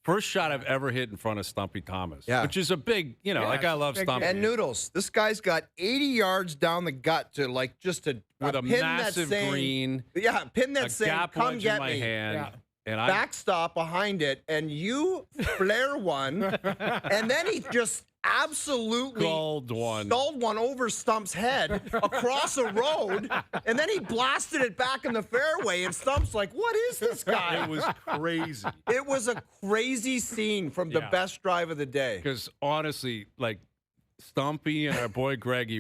First shot I've ever hit in front of Stumpy Thomas. Yeah. Which is a big, I love Stumpy. And Noodles. This guy's got 80 yards down the gut to with a massive green. Yeah, pin that saying, gap come wedge get in my me. hand. Yeah. And Backstop behind it, and you flare one, and then he just absolutely Stalled one over Stump's head across a road, and then he blasted it back in the fairway, and Stump's like, what is this guy? It was crazy. It was a crazy scene from the best drive of the day. Because honestly, like, Stumpy and our boy Greggy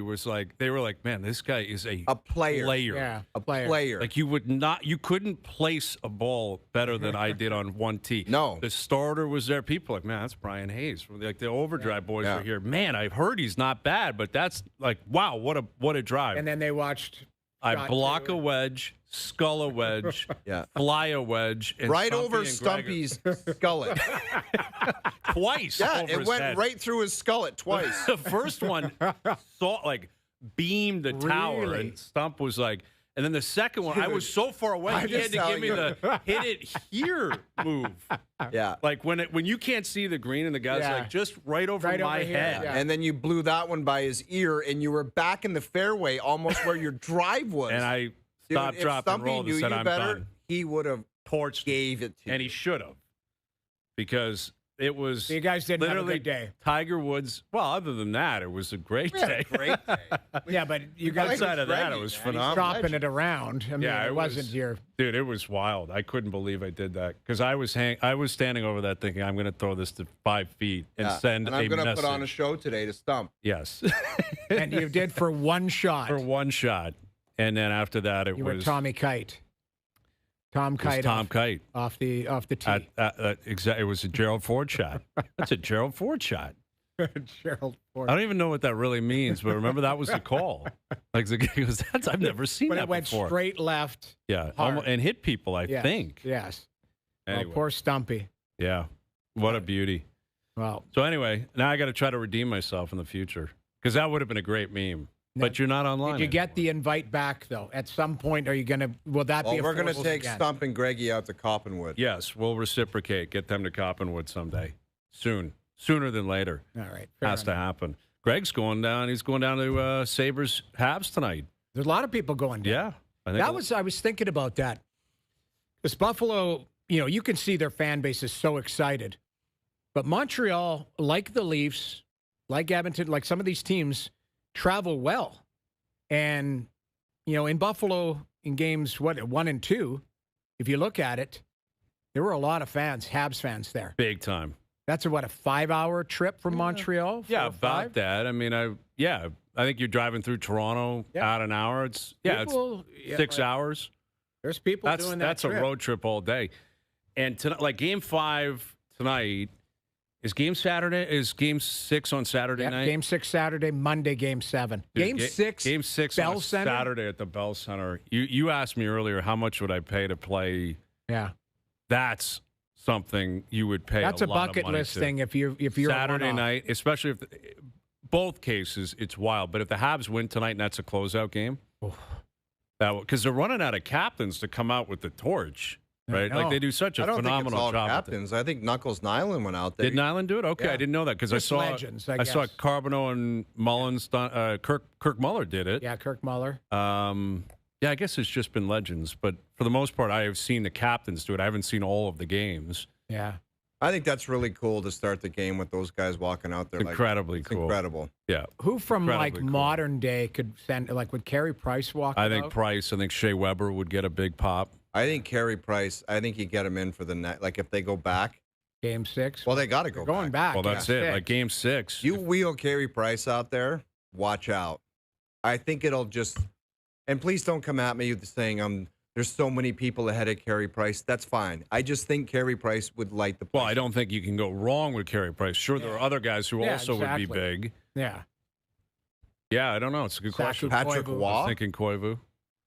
they were like, man, this guy is a player. Yeah, A player. Like, you couldn't place a ball better than I did on one tee. No. The starter was there. People were like, man, that's Brian Hayes. Like, the OverDrive boys were here. Man, I've heard he's not bad, but that's like, wow, what a drive. And then they watched. I block a wedge, skull a wedge, fly a wedge, and right Stumpy over and Stumpy's skullet. Twice. Yeah, over it his went head. right through his skullet twice. The first one beamed the tower, Really? and Stump was like, and then the second one, I was so far away, he had to give me the hit it here move. Yeah. Like when you can't see the green and the guy's like just right over my here, head. yeah. And then you blew that one by his ear, and you were back in the fairway almost where your drive was. And I stopped, If dropped, and Stumpy rolled knew and said, you I'm better, done. he would have Torched me. gave it to you. And he should have. Because it was You guys didn't have a literally good day. Tiger Woods. Well, other than that, it was a great day. Great day. Yeah, but you guys Outside of that, Greggy, it was man. He's phenomenal. chopping it around. I mean, Yeah, it wasn't was, your. Dude, it was wild. I couldn't believe I did that because I was standing over that thinking I'm going to throw this to 5 feet and send and I'm a going to message. put on a show today to Stump. Yes, And you did for one shot. for one shot, and then after that, You were Tommy Kite. Tom Kite. Tom Kite. Off the tee. It was a Gerald Ford shot. That's a Gerald Ford shot. Gerald Ford. I don't even know what that really means, but remember that was the call. Like the guy goes, I've never seen But that it went before. straight left. Yeah, hard. and hit people. I Yes, think. Yes. Anyway, Well, poor Stumpy. yeah, what a beauty. Well, So anyway, now I got to try to redeem myself in the future because that would have been a great meme. But you're not online. did you get anymore. the invite back though? At some point, are you gonna? Will that be? Well, a we're going to force take again? Stump and Greggy out to Coppenwood. Yes, we'll reciprocate. Get them to Coppenwood someday. Sooner than later. All right. fair Has to enough. happen. Greg's going down. He's going down to Sabres Habs tonight. There's a lot of people going down. Yeah, I think I was thinking about that. Because Buffalo, you can see their fan base is so excited. But Montreal, like the Leafs, like Edmonton, like some of these teams, travel well. And, in Buffalo, in games, 1 and 2, if you look at it, there were a lot of fans, Habs fans there. big time. That's a 5-hour trip from Montreal? Yeah, 4 or about 5? that. I mean, I think you're driving through Toronto out an hour. It's People- it's 6 hours. There's people doing that That's a trip. road trip all day. And tonight, like Game 5 tonight, is Game 6 on Saturday Yep, night? Game 6 Saturday, Monday, Game 7. Dude, Game 6, Game 6 Bell on Center? Saturday at the Bell Center. You asked me earlier how much would I pay to play. Yeah. That's something you would pay. That's a a lot bucket of money list to. thing if you're Saturday a one-off. night, especially if both cases it's wild. But if the Habs win tonight and that's a closeout game, because they're running out of captains to come out with the torch, right? know. Like they do such a I don't think it's phenomenal all job. with it. captains. I think Knuckles Nyland went out there. Did Nyland do it? Okay, Yeah. I didn't know that because I Just saw legends, I saw guess. Carbonneau and Mullins. Kirk Muller did it. Yeah, Kirk Muller. Yeah, I guess it's just been legends, but for the most part, I have seen the captains do it. I haven't seen all of the games. Yeah. I think that's really cool to start the game with those guys walking out there. Incredibly it's cool. Incredible. Yeah, Who from Incredibly cool. modern day could send would Carey Price walk? I think out? Price. I think Shea Weber would get a big pop. I think Carey Price, I think you get him in for the net. Like if they go back, Game 6. well, they got to They're go going back. Well, that's yeah. it. 6. Like Game 6. You wheel Carey Price out there, watch out. I think it'll just, and please don't come at me saying there's so many people ahead of Carey Price. That's fine. I just think Carey Price would light the place. Well, I don't think you can go wrong with Carey Price. Sure, there are other guys who Yeah, also would be exactly. big. Yeah. Yeah, I don't know. It's a good question. Patrick Koivu. I Waugh. was thinking Koivu.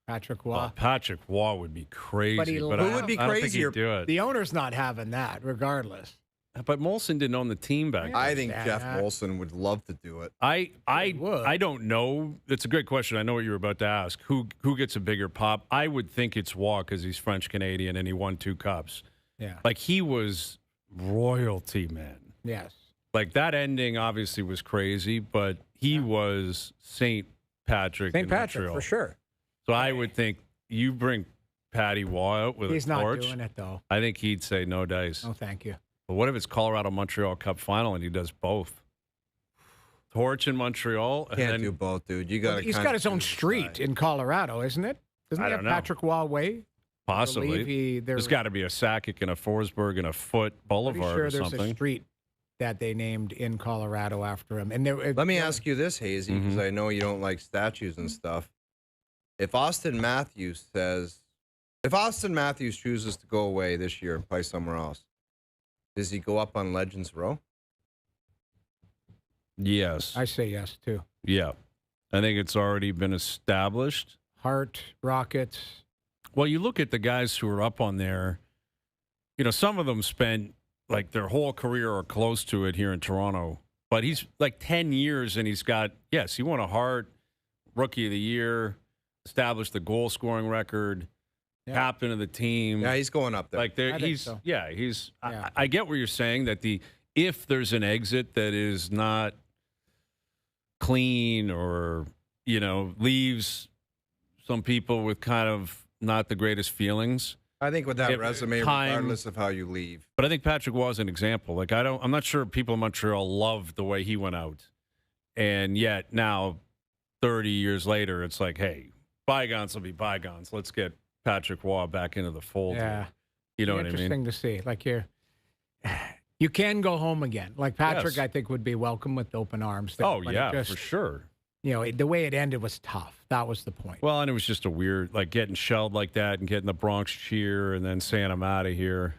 Patrick Oh, Waugh. Patrick Waugh would be crazy. But he but Who I, would be I don't think crazier? he'd do it. The owner's not having that, regardless. But Molson didn't own the team back then. I think Yeah. Jeff Molson would love to do it. I would. don't know. It's a great question. I know what you were about to ask. Who gets a bigger pop? I would think it's Waugh because he's French Canadian and he won 2 cups. Yeah. Like he was royalty, man. Yes. Like that ending obviously was crazy, but he was St. Patrick. St. in Patrick, Montreal. for sure. So I would think you bring Patty Waugh out with He's a not torch. doing it, though. I think he'd say no dice. No, thank you. But what if it's Colorado Montreal Cup final and he does both? Torch in Montreal. And Can't then, do both, dude. You got. He's got his own street in Colorado, isn't it? Doesn't I he have don't know. Patrick Waugh Way? Possibly. There's got to be a Sakic and a Forsberg and a Foot Boulevard sure or there's something. a street that they named in Colorado after him. And Let me ask you this, Hazy, because I know you don't like statues and stuff. If Austin Matthews chooses to go away this year and play somewhere else, does he go up on Legends Row? Yes. I say yes, too. Yeah. I think it's already been established. Hart, Rockets. Well, you look at the guys who are up on there, some of them spent like their whole career or close to it here in Toronto. But he's like 10 years and he's got, he won a Hart, Rookie of the Year, established the goal scoring record, captain of the team. Yeah, he's going up there. Like there, I think so. I get what you're saying that if there's an exit that is not clean or, leaves some people with kind of not the greatest feelings. I think with that resume, regardless of how you leave. But I think Patrick Waugh is an example. Like I'm not sure people in Montreal loved the way he went out. And yet now 30 years later, it's like, hey, bygones will be bygones. Let's get Patrick Waugh back into the fold. Yeah. You know what I mean? Interesting to see. Like you can go home again. Like Patrick, Yes. I think, would be welcome with open arms. There, Oh, but yeah, it just, for sure. The way it ended was tough. That was the point. Well, and it was just a weird, like getting shelled like that and getting the Bronx cheer and then saying, I'm out of here.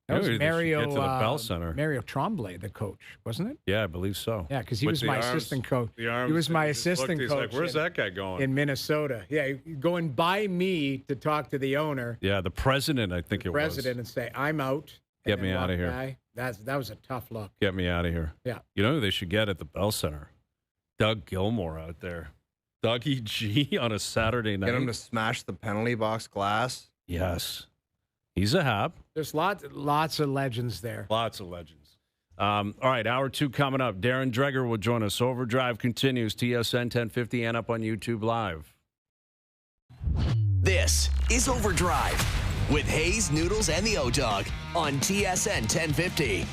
That was Maybe they should Mario, get to the Bell Center. Mario Tremblay, the coach, wasn't it? Yeah, I believe so. Yeah, because he With was the my arms- assistant coach. the arms, He was my he just assistant looked, coach. He's like, where's that guy going? In Minnesota. Yeah, going by me to talk to the owner. Yeah, the president, I think it was. President, and say, I'm out. Get and me then outta walk here. by. That was a tough look. Get me out of here. Yeah. You know who they should get at the Bell Center? Doug Gilmore out there. Dougie G on a Saturday night. Get him to smash the penalty box glass. Yes. He's a hab. There's lots of legends there. Lots of legends. All right, hour 2 coming up. Darren Dreger will join us. Overdrive continues. TSN 1050 and up on YouTube Live. This is Overdrive with Hayes, Noodles, and the O-Dog on TSN 1050.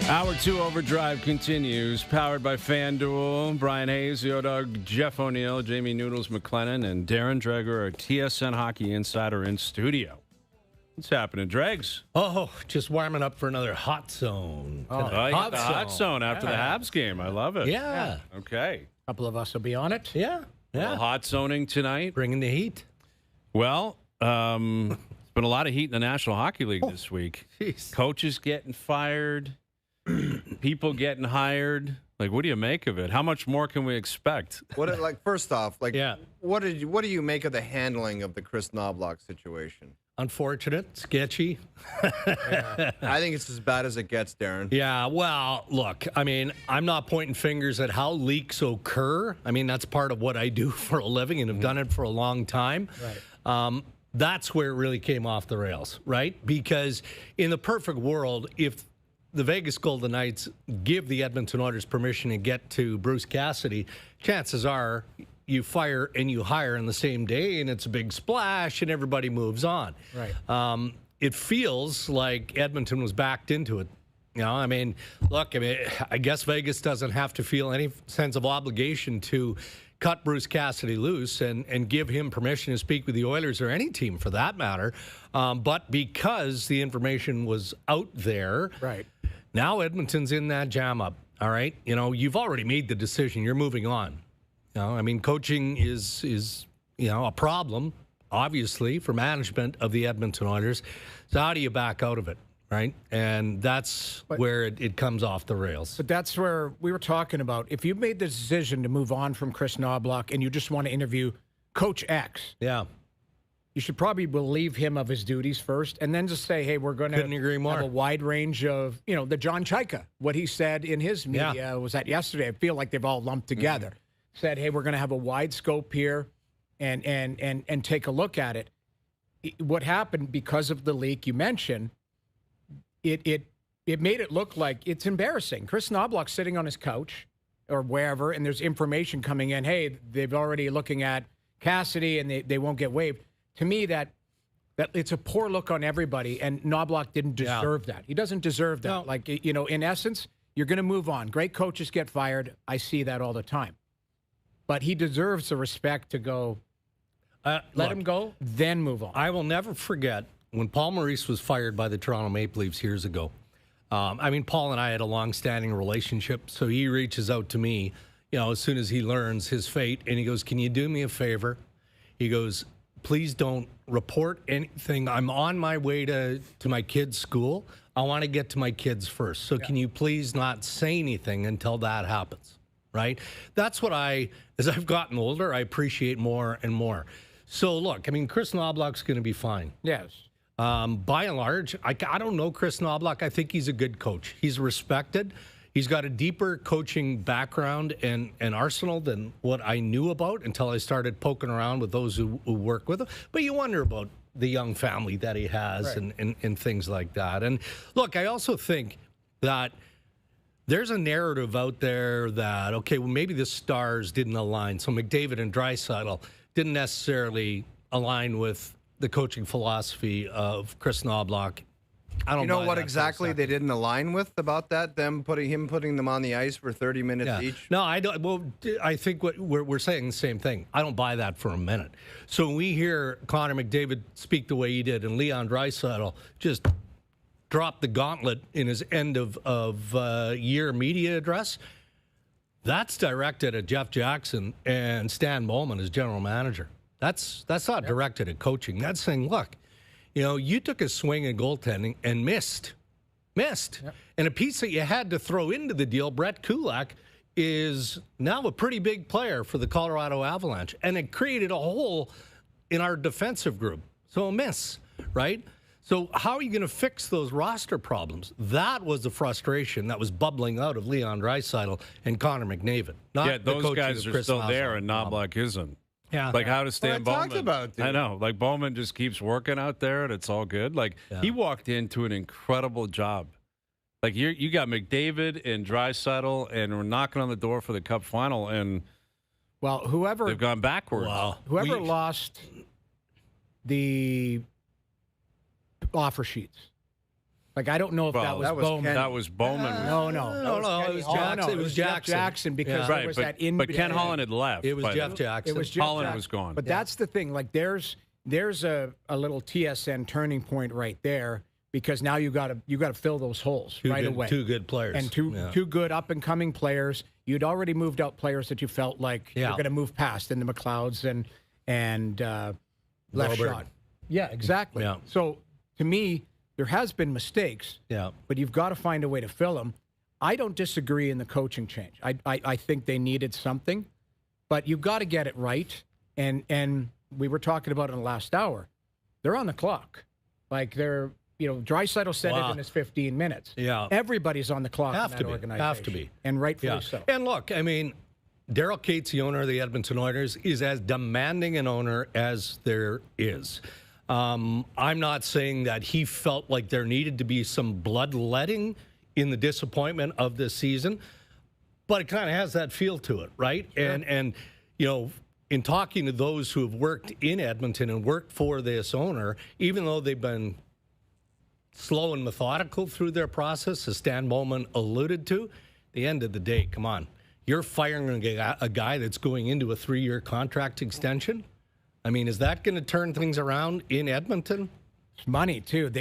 Hour 2 Overdrive continues, powered by FanDuel. Brian Hayes, the O-Dog, Jeff O'Neill, Jamie Noodles McLennan, and Darren Dreger, our TSN Hockey Insider in studio. What's happening, Dregs? Oh, just warming up for another hot zone. Oh, tonight. the hot zone after the Habs game. I love it. Yeah. Okay. A couple of us will be on it. Yeah. Well, hot zoning tonight. Bringing the heat. Well, it's been a lot of heat in the National Hockey League this week. Jeez. Coaches getting fired, people getting hired. Like, what do you make of it? How much more can we expect? First off, Yeah. what do you make of the handling of the Chris Knobloch situation? Unfortunate, sketchy. I think it's as bad as it gets, Darren. Yeah, well, look, I mean, I'm not pointing fingers at how leaks occur. I mean, that's part of what I do for a living and have done it for a long time. Right. That's where it really came off the rails, right? Because in the perfect world, if the Vegas Golden Knights give the Edmonton Oilers permission to get to Bruce Cassidy, chances are you fire and you hire in the same day, and it's a big splash, and everybody moves on. Right. It feels like Edmonton was backed into it. I mean, look, I guess Vegas doesn't have to feel any sense of obligation to cut Bruce Cassidy loose and give him permission to speak with the Oilers or any team for that matter. But because the information was out there, Right. now Edmonton's in that jam up. All right. You've already made the decision. You're moving on. I mean, coaching is a problem, obviously, for management of the Edmonton Oilers. So how do you back out of it, right? And that's where it comes off the rails. But that's where we were talking about. If you made the decision to move on from Chris Knobloch and you just want to interview Coach X, Yeah. you should probably relieve him of his duties first and then just say, hey, we're going Couldn't agree to more. have a wide range of, the John Chaika, what he said in his media was that yesterday. I feel like they've all lumped together. Said, hey, we're going to have a wide scope here and take a look at it. What happened because of the leak you mentioned, it made it look like it's embarrassing. Chris Knobloch's sitting on his couch or wherever, and there's information coming in. Hey, they've already looking at Cassidy and they won't get waived. To me, that it's a poor look on everybody, and Knobloch didn't deserve that. He doesn't deserve that. No. Like, in essence, you're going to move on. Great coaches get fired. I see that all the time. But he deserves the respect to go, let him go, then move on. I will never forget when Paul Maurice was fired by the Toronto Maple Leafs years ago. Paul and I had a long-standing relationship, so he reaches out to me, as soon as he learns his fate, and he goes, "Can you do me a favor?" He goes, "Please don't report anything. I'm on my way to my kids' school. I want to get to my kids first. So can you please not say anything until that happens?" Right? That's what as I've gotten older, I appreciate more and more. So look, Chris Knobloch's going to be fine. Yes. By and large, I don't know Chris Knobloch. I think he's a good coach. He's respected. He's got a deeper coaching background and arsenal than what I knew about until I started poking around with those who work with him. But you wonder about the young family that he has and things like that. And look, I also think that there's a narrative out there that, okay, well, maybe the stars didn't align. So McDavid and Draisaitl didn't necessarily align with the coaching philosophy of Chris Knobloch. I don't know what exactly they didn't align with about that, putting them on the ice for 30 minutes each? No, I don't. Well, I think what we're saying the same thing. I don't buy that for a minute. So when we hear Connor McDavid speak the way he did and Leon Draisaitl just drop the gauntlet in his end of year media address, that's directed at Jeff Jackson and Stan Bowman as general manager. That's not directed at coaching. That's saying, look, you took a swing at goaltending and missed. Yep. And a piece that you had to throw into the deal, Brett Kulak, is now a pretty big player for the Colorado Avalanche. And it created a hole in our defensive group. So a miss, right? So how are you going to fix those roster problems? That was the frustration that was bubbling out of Leon Draisaitl and Connor McDavid. Those guys are still there, and Knobloch isn't. Yeah. Like, how does Stan Bowman? Talked about, dude. I know. Like, Bowman just keeps working out there, and it's all good. Like, he walked into an incredible job. Like, you got McDavid and Draisaitl, and we're knocking on the door for the Cup final, and they've gone backwards. Wow. Whoever lost the offer sheets. Like, I don't know if that was Bowman. That was Bowman. No. It was Jackson. It was Jeff Jackson because there was that in. But Ken Holland had left. It was Jeff Jackson. It was Jeff Holland Jackson. was gone. But that's the thing. Like, there's a little TSN turning point right there because now you got to fill those holes away. Two good players and two good up and coming players. You'd already moved out players that you felt like you're going to move past in the McLeods and left shot. Yeah, exactly. Yeah. So to me, there has been mistakes, but you've got to find a way to fill them. I don't disagree in the coaching change. I think they needed something, but you've got to get it right. And we were talking about it in the last hour. They're on the clock. Like, Draisaitl said it in his 15 minutes. Yeah. Everybody's on the clock in that organization. Have to be. And rightfully so. And look, Daryl Cates, the owner of the Edmonton Oilers, is as demanding an owner as there is. I'm not saying that he felt like there needed to be some bloodletting in the disappointment of this season, but it kind of has that feel to it, right? Sure. And in talking to those who have worked in Edmonton and worked for this owner, even though they've been slow and methodical through their process, as Stan Bowman alluded to, at the end of the day, come on, you're firing a guy that's going into a 3-year contract extension. Is that going to turn things around in Edmonton? It's money too.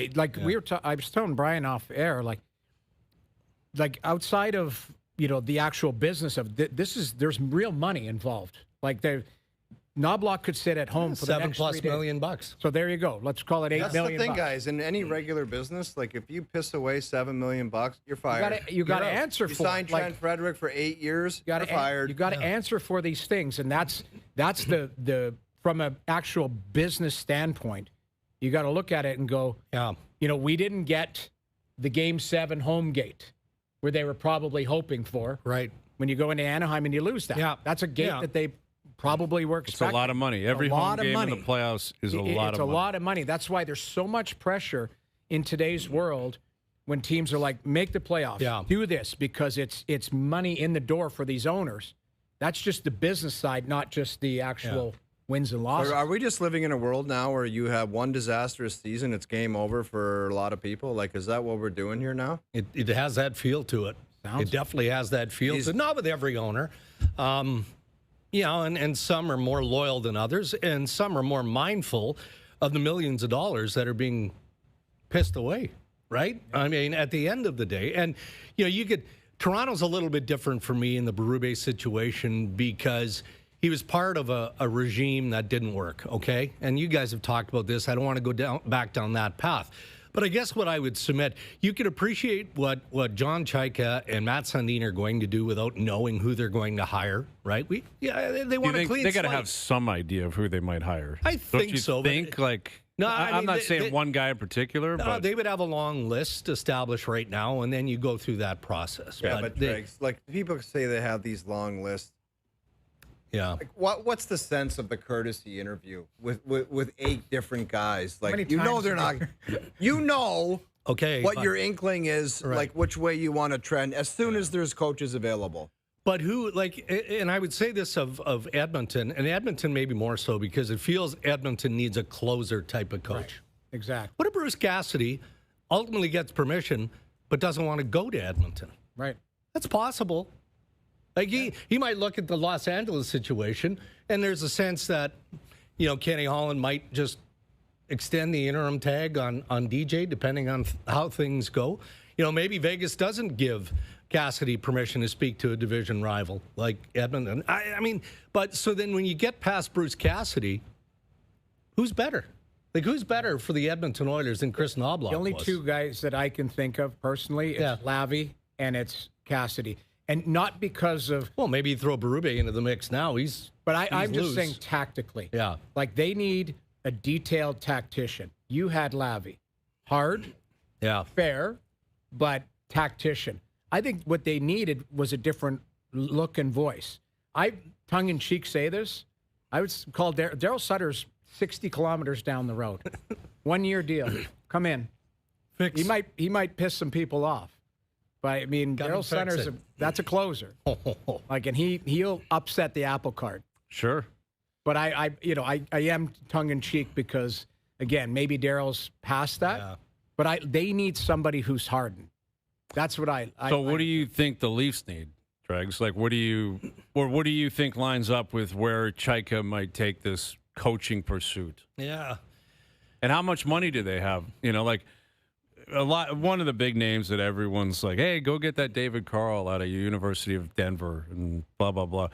I was telling Brian off air, like outside of the actual business of there's real money involved. Like, Knobloch could sit at home for the next $7+ million. So there you go. Let's call it $8 million. That's the thing, guys. In any regular business, like, if you piss away $7 million, you're fired. You got to answer you for. You signed Trent Frederick for 8 years. You're fired. You got to answer for these things, and that's the from an actual business standpoint. You got to look at it and go, we didn't get the Game 7 home gate where they were probably hoping for. Right. When you go into Anaheim and you lose that. Yeah. That's a gate that they probably were expecting. It's a lot of money. Every home game in the playoffs is a lot of money. It's a lot of money. That's why there's so much pressure in today's world when teams are like, make the playoffs, do this, because it's money in the door for these owners. That's just the business side, not just the actual wins and losses. Are we just living in a world now where you have one disastrous season, it's game over for a lot of people? Like, is that what we're doing here now? It has that feel to it. It definitely has that feel to it. Not with every owner. And some are more loyal than others, and some are more mindful of the millions of dollars that are being pissed away, right? I mean, at the end of the day. And, Toronto's a little bit different for me in the Berube situation because he was part of a regime that didn't work, okay? And you guys have talked about this. I don't want to go back down that path. But I guess what I would submit, you can appreciate what John Chaika and Matt Sundin are going to do without knowing who they're going to hire, right? They want a clean slate. They got to have some idea of who they might hire. I think so. No, I'm not saying one guy in particular. No, but they would have a long list established right now, and then you go through that process. Yeah, but like people say they have these long lists. Yeah. Like, what's the sense of the courtesy interview with 8 different guys? Like, they're not. Okay. What your inkling is, right. like which way you want to trend as soon as there's coaches available. But who, and I would say this of Edmonton, and Edmonton maybe more so because it feels Edmonton needs a closer type of coach. Right. Exactly. What if Bruce Cassidy ultimately gets permission but doesn't want to go to Edmonton? Right. That's possible. Like he might look at the Los Angeles situation, and there's a sense that, Kenny Holland might just extend the interim tag on DJ depending on how things go. Maybe Vegas doesn't give Cassidy permission to speak to a division rival like Edmonton. I mean, but so then when you get past Bruce Cassidy, who's better? Like, who's better for the Edmonton Oilers than Chris Knobloch? The only 2 guys that I can think of personally, it's Lavi and it's Cassidy. And not because of... Well, maybe you throw Berube into the mix now. I'm just saying tactically. Yeah. Like, they need a detailed tactician. You had Lavi. Hard. Yeah. Fair. But tactician. I think what they needed was a different look and voice. I, tongue-in-cheek, say this. I would call Daryl Sutter's 60 kilometers down the road. 1-year deal. Come in. Fix. He might piss some people off. But, I mean, Daryl Sutter's that's a closer. And he'll upset the apple cart. Sure. But I am tongue-in-cheek because, again, maybe Daryl's past that. Yeah. But they need somebody who's hardened. That's what what do you think the Leafs need, Dregs? Like, what do you think lines up with where Chaika might take this coaching pursuit? Yeah. And how much money do they have? One of the big names that everyone's like, hey, go get that David Carl out of University of Denver and blah, blah, blah.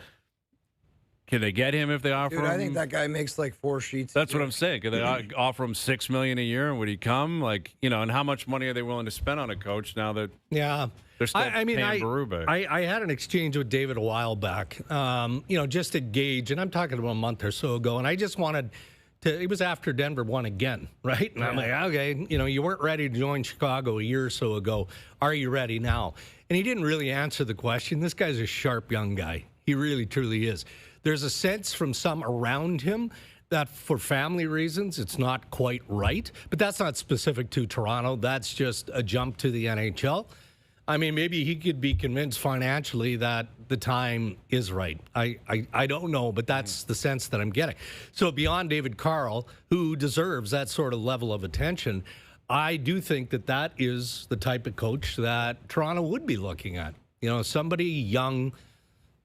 Can they get him if they offer him? I think that guy makes like 4 sheets. That's what I'm saying. Could they offer him $6 million a year, and would he come? And how much money are they willing to spend on a coach now that they're still paying Berube? I had an exchange with David a while back, just to gauge, and I'm talking about a month or so ago, and I just wanted to, it was after Denver won again, right? And I'm like, okay, you weren't ready to join Chicago a year or so ago. Are you ready now? And he didn't really answer the question. This guy's a sharp young guy. He really, truly is. There's a sense from some around him that for family reasons, it's not quite right. But that's not specific to Toronto. That's just a jump to the NHL. I mean, maybe he could be convinced financially that the time is right. I don't know, but that's the sense that I'm getting. So beyond David Carl, who deserves that sort of level of attention, I do think that is the type of coach that Toronto would be looking at. Somebody young,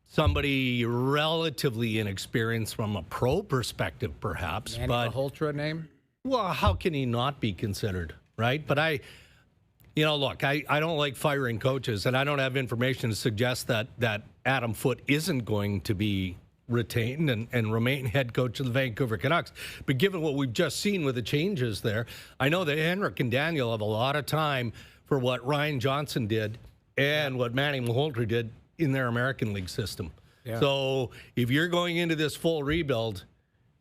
somebody relatively inexperienced from a pro perspective, perhaps. Manny Malhotra name? Well, how can he not be considered, right? But look, I don't like firing coaches, and I don't have information to suggest that Adam Foote isn't going to be retained and remain head coach of the Vancouver Canucks. But given what we've just seen with the changes there, I know that Henrik and Daniel have a lot of time for what Ryan Johnson did and what Manny Malhotra did in their American League system. Yeah. So if you're going into this full rebuild,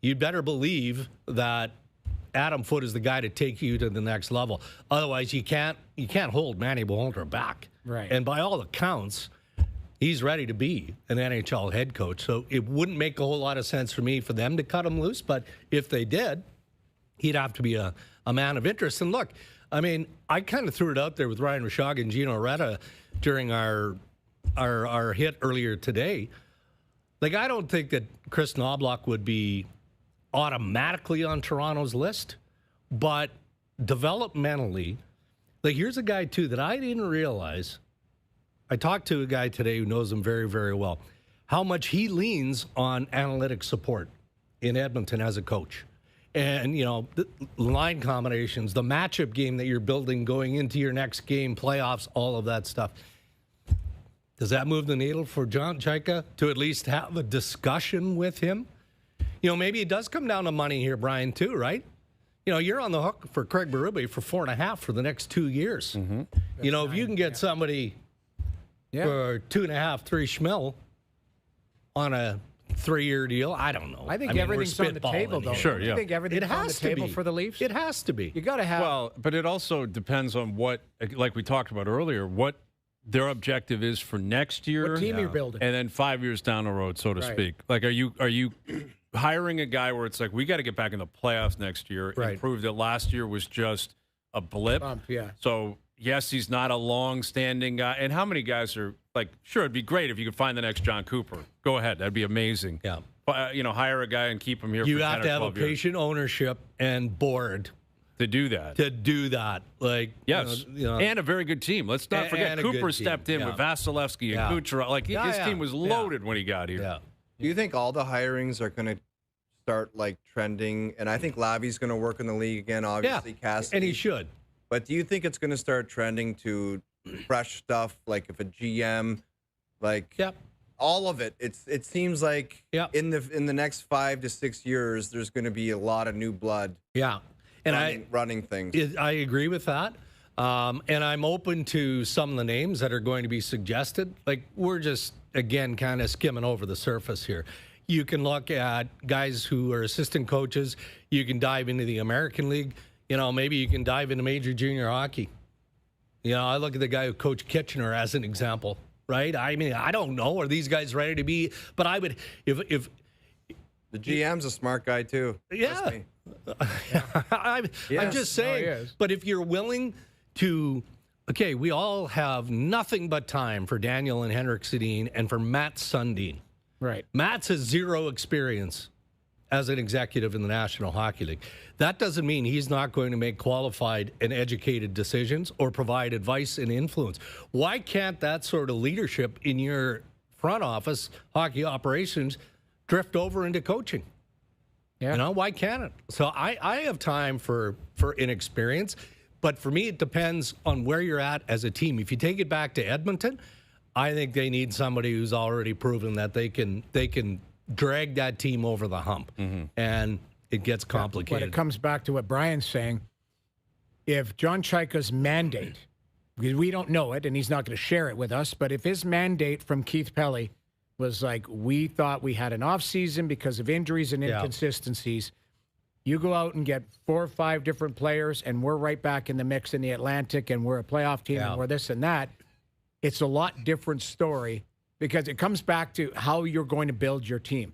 you'd better believe that Adam Foote is the guy to take you to the next level. Otherwise, you can't hold Manny Malhotra back. Right. And by all accounts, he's ready to be an NHL head coach. So it wouldn't make a whole lot of sense for me for them to cut him loose. But if they did, he'd have to be a man of interest. And look, I mean, I kind of threw it out there with Ryan Rishaga and Gino Retta during our hit earlier today. Like, I don't think that Chris Knobloch would be automatically on Toronto's list, but developmentally, like here's a guy too that I didn't realize. I talked to a guy today who knows him very, very well, how much he leans on analytic support in Edmonton as a coach. And, you know, the line combinations, the matchup game that you're building going into your next game, playoffs, all of that stuff. Does that move the needle for John Chayka to at least have a discussion with him? You know, maybe it does come down to money here, Brian, too, right? You know, you're on the hook for Craig Berube for $4.5 for the next 2 years. Mm-hmm. You know, if you can get somebody for $2.5, $3 schmil on a 3-year deal, I don't know. I think everything's on the table, though. Sure, yeah. I think everything's on the table for the Leafs. It has to be. You got to have. Well, but it also depends on what, like we talked about earlier, what their objective is for next year. What team you're building. And then 5 years down the road, so to speak. Like, are you hiring a guy where it's like, we got to get back in the playoffs next year and prove that last year was just a blip? So, yes, he's not a long-standing guy. And how many guys are, like, sure, it'd be great if you could find the next John Cooper. Go ahead. That'd be amazing. Yeah. You know, hire a guy and keep him here for 10 or 12 years. You have to have a patient ownership and board to do that. Like, yes. You know, and a very good team. Let's not forget Cooper stepped in with Vasilevsky and Kucherov. Like, his team was loaded when he got here. Yeah. Do you think all the hirings are going to start, like, trending? And I think Lavi's going to work in the league again, obviously. Cassidy. And he should. But do you think it's going to start trending to fresh stuff, like if a GM, like all of it? It seems like in the next 5 to 6 years, there's going to be a lot of new blood. Yeah, and running things. I agree with that, and I'm open to some of the names that are going to be suggested. Like we're just again kind of skimming over the surface here. You can look at guys who are assistant coaches. You can dive into the American League. You know, maybe you can dive into major junior hockey. You know, I look at the guy who coached Kitchener as an example, right? I mean, I don't know. Are these guys ready to be? But I would, if the GM's a smart guy too. Yeah. I'm just saying. But if you're willing to, okay, we all have nothing but time for Daniel and Henrik Sedin and for Matt Sundin. Right. Matt's has zero experience as an executive in the National Hockey League. That doesn't mean he's not going to make qualified and educated decisions or provide advice and influence. Why can't that sort of leadership in your front office, hockey operations, drift over into coaching? Yeah. You know, why can't it? So I have time for inexperience, but for me, it depends on where you're at as a team. If you take it back to Edmonton, I think they need somebody who's already proven that they can drag that team over the hump, and it gets complicated. But it comes back to what Brian's saying. If John Chayka's mandate, because we don't know it, and he's not going to share it with us, but if his mandate from Keith Pelly was like, we thought we had an off season because of injuries and inconsistencies, you go out and get 4 or 5 different players, and we're right back in the mix in the Atlantic, and we're a playoff team, and we're this and that. It's a lot different story. Because it comes back to how you're going to build your team.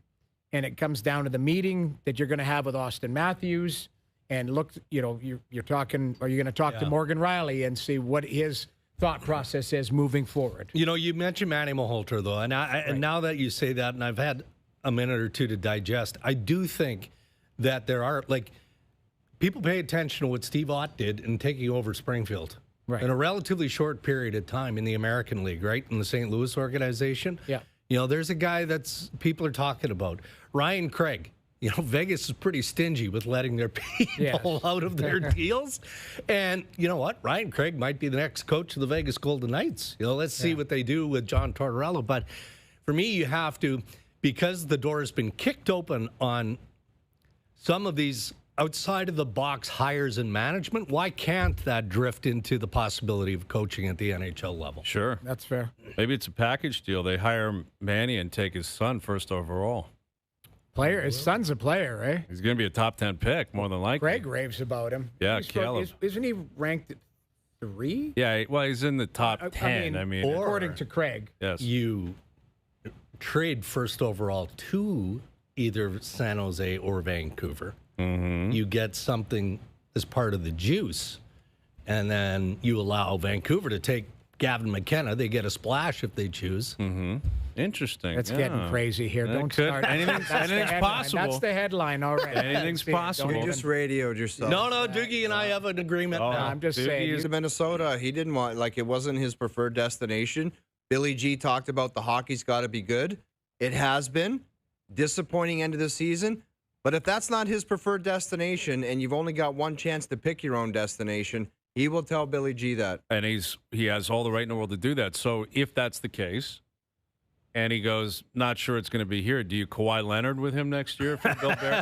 And it comes down to the meeting that you're going to have with Austin Matthews. And look, you know, you're talking, are you going to talk to Morgan Riley and see what his thought process is moving forward? You know, you mentioned Manny Malholter, though. And, and now that you say that, and I've had a minute or two to digest, I do think that there are, like, people pay attention to what Steve Ott did in taking over Springfield. Right. In a relatively short period of time in the American League, right? In the St. Louis organization. Yeah. You know, there's a guy that's people are talking about. Ryan Craig. You know, Vegas is pretty stingy with letting their people out of their deals. And you know what? Ryan Craig might be the next coach of the Vegas Golden Knights. You know, let's see what they do with John Tortorella. But for me, you have to, because the door has been kicked open on some of these outside of the box hires and management, why can't that drift into the possibility of coaching at the NHL level? Sure. That's fair. Maybe it's a package deal. They hire Manny and take his son first overall. His son's a player, right? He's going to be a top 10 pick, more than likely. Greg raves about him. Yeah, Caleb. Isn't he ranked 3? Yeah, well, he's in the top 10. I mean, according to Craig. Yes. You trade first overall to either San Jose or Vancouver. You get something as part of the juice, and then you allow Vancouver to take Gavin McKenna. They get a splash if they choose. Interesting. It's getting crazy here. That Don't could- start. anything's That's the headline. possible. That's the headline already. Anything's possible. You just radioed yourself. No, Doogie and I have an agreement Oh, now. I'm just Doogie saying. is- He's in Minnesota. He didn't want, like, it wasn't his preferred destination. Billy G talked about the hockey's got to be good. It has been. Disappointing end of the season. But if that's not his preferred destination and you've only got one chance to pick your own destination, he will tell Billy G that. And he has all the right in the world to do that. So if that's the case, and he goes, not sure it's going to be here, do you Kawhi Leonard with him next year for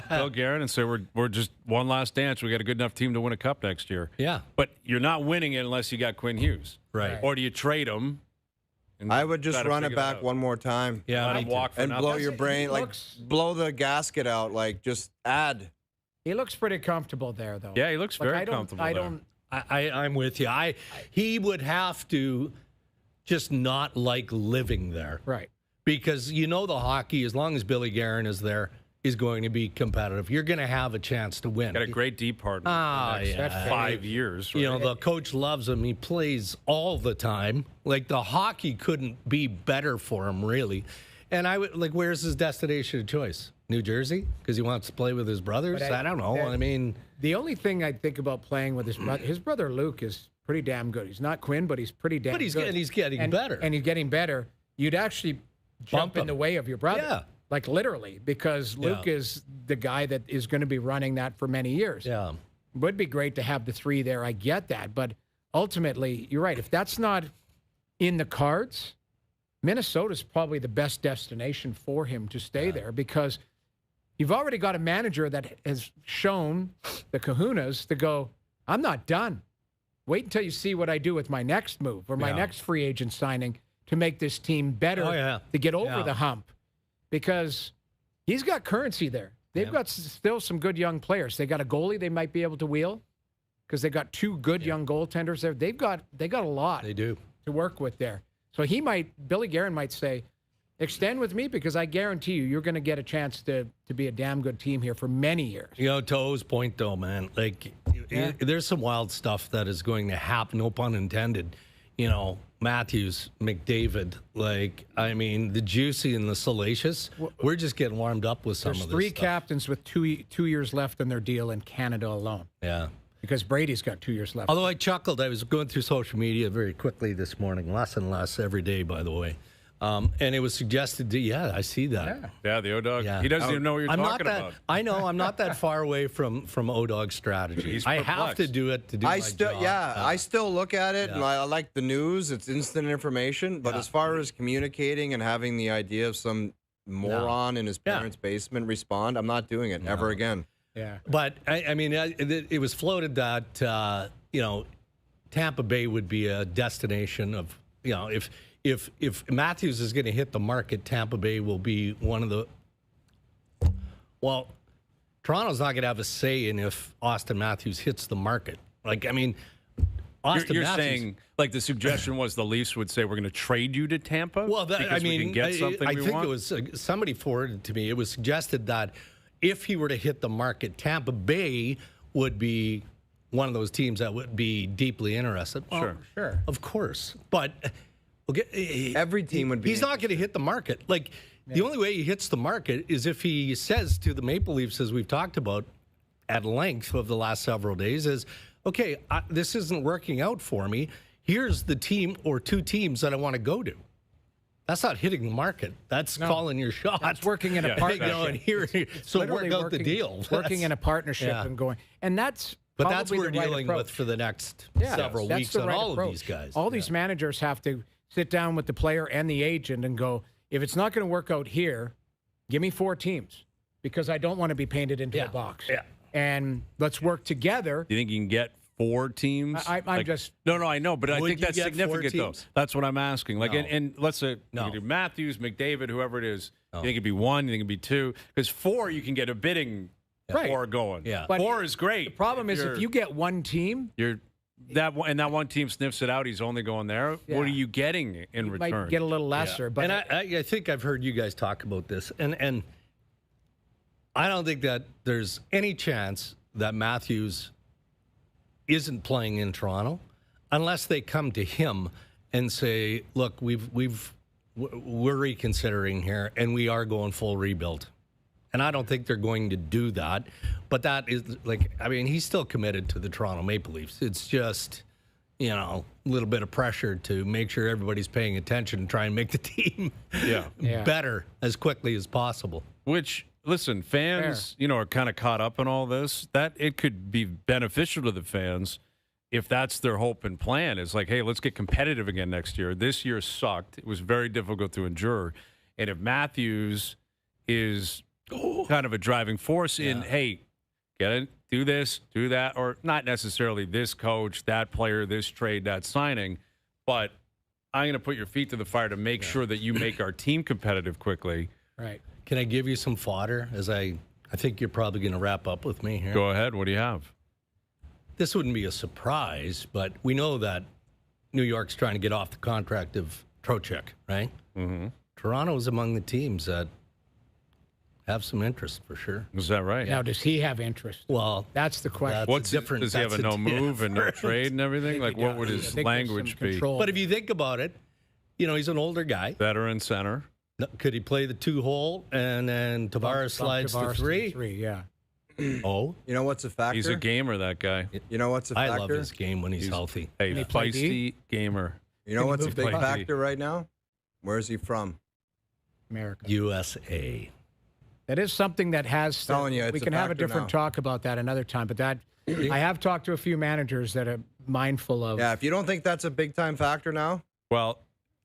Bill Guerin and say we're just one last dance? We got a good enough team to win a cup next year. Yeah. But you're not winning it unless you got Quinn Hughes. Right. Or do you trade him? and I would just try to run it figure back out? one more time. Yeah, Let me him too. walk for And nothing. blow your brain, He like, looks- blow the gasket out, like, just add. He looks pretty comfortable there, though. Yeah, he looks very comfortable I there. don't. I'm with you. He would have to just not like living there. Right. Because you know the hockey, as long as Billy Guerin is there, is going to be competitive. You're going to have a chance to win. Got a great deep partner. Ah, for the next yeah. 5 years. Right? You know, the coach loves him. He plays all the time. Like, the hockey couldn't be better for him, really. And I would, like, where's his destination of choice? New Jersey? Because he wants to play with his brothers? But I don't know. I mean, The only thing I think about playing with his brother Luke is pretty damn good. He's not Quinn, but he's pretty damn but good. he's getting better. And he's getting better. You'd actually jump in him. the way of your brother. Yeah. Like, literally, because Luke is the guy that is going to be running that for many years. yeah. Would be great to have the three there. I get that. But ultimately, you're right. If that's not in the cards, Minnesota's probably the best destination for him to stay there, because you've already got a manager that has shown the kahunas to go, I'm not done. Wait until you see what I do with my next move or my next free agent signing to make this team better, to get over the hump. Because he's got currency there. They've got still some good young players. They got a goalie they might be able to wheel because they got two good young goaltenders there. They got a lot They do. to work with there. So Billy Guerin might say, extend with me because I guarantee you're going to get a chance to be a damn good team here for many years. You know, to O's point, though, man, like, there's some wild stuff that is going to happen, no pun intended. You know, Matthews, McDavid, like, I mean, the juicy and the salacious, we're just getting warmed up with some There's of this three stuff. captains with 2 years left in their deal in Canada alone Yeah. because Brady's got 2 years left. Although I chuckled, I was going through social media very quickly this morning, less and less every day, by the way. And it was suggested to, I see that. Yeah, the O-Dog. Yeah. He doesn't even know what you're I'm talking not that, about. I know, I'm not that far away from O-Dog strategy. He's I have to perplexed. do it to do my job. I still look at it, and I like the news. It's instant information. But as far as communicating and having the idea of some moron in his parents' basement respond, I'm not doing it ever again. Yeah. But, I mean, it was floated that, you know, Tampa Bay would be a destination of, you know, if Matthews is going to hit the market, Tampa Bay will be one of the. Well, Toronto's not going to have a say in if Austin Matthews hits the market. Like, I mean, Austin You're Matthews. saying, like, the suggestion was the Leafs would say we're going to trade you to Tampa? Well, because we can get something I we think want? it was somebody forwarded to me. It was suggested that if he were to hit the market, Tampa Bay would be one of those teams that would be deeply interested. Well, Sure. of course, but okay, Every team would be. he's not going to hit the market. Like, the only way he hits the market is if he says to the Maple Leafs, as we've talked about at length of the last several days, is, okay, this isn't working out for me. Here's the team or two teams that I want to go to. That's not hitting the market. That's calling your shot. That's working in a Yeah, partnership. You know, and here, so work Literally out the deal. Working in a partnership Yeah. and going. And that's But that's probably what we're the right dealing approach. with for the next Yeah, several that's weeks the on right all approach. of these guys. All these managers have to sit down with the player and the agent and go, if it's not going to work out here, give me 4 teams because I don't want to be painted into a box. Yeah. And let's work together. Do you think you can get 4 teams? I'm just- No, I know, but I Would think you that's get 4 significant, though. teams? That's what I'm asking. Like, No. and let's say No. you could do Matthews, McDavid, whoever it is. You think it'd be 1? You think it'd be 2? Because 4, you can get a bidding war going. Yeah. But 4 is great. The problem is if you get one team, that one team sniffs it out, he's only going there. Yeah. What are you getting in you return? might get a little lesser. But And I think I've heard you guys talk about this, and I don't think that there's any chance that Matthews isn't playing in Toronto unless they come to him and say, look, we're reconsidering here, and we are going full rebuild. And I don't think they're going to do that. But that is, he's still committed to the Toronto Maple Leafs. It's just, a little bit of pressure to make sure everybody's paying attention and try and make the team better as quickly as possible. Which, listen, fans, are kind of caught up in all this. That it could be beneficial to the fans if that's their hope and plan. It's like, hey, let's get competitive again next year. This year sucked. It was very difficult to endure. And if Matthews is kind of a driving force in, hey, get it, do this, do that, or not necessarily this coach, that player, this trade, that signing, but I'm going to put your feet to the fire to make sure that you make our team competitive quickly. Right. Can I give you some fodder? As I think you're probably going to wrap up with me here. Go ahead. What do you have? This wouldn't be a surprise, but we know that New York's trying to get off the contract of Trocheck, right? Mm-hmm. Toronto is among the teams that have some interest for sure. Is that right? Now, does he have interest? Well, that's the question. What's different? Does he have a no move and no trade and everything? Like, what would his language be? But if you think about it, he's an older guy. Veteran center. Could he play the 2-hole and then Tavares slides to 3? 3, yeah. Oh, You know what's a factor? He's a gamer, that guy. You know what's a factor? I love his game when he's healthy. Hey, he play feisty gamer. You know what's a big play factor right now? Where's he from? America. USA. That is something that has. Telling you, it's we a can have a factor different now. talk about that another time. But that I have talked to a few managers that are mindful of. Yeah, if you don't think that's a big time factor now, Well,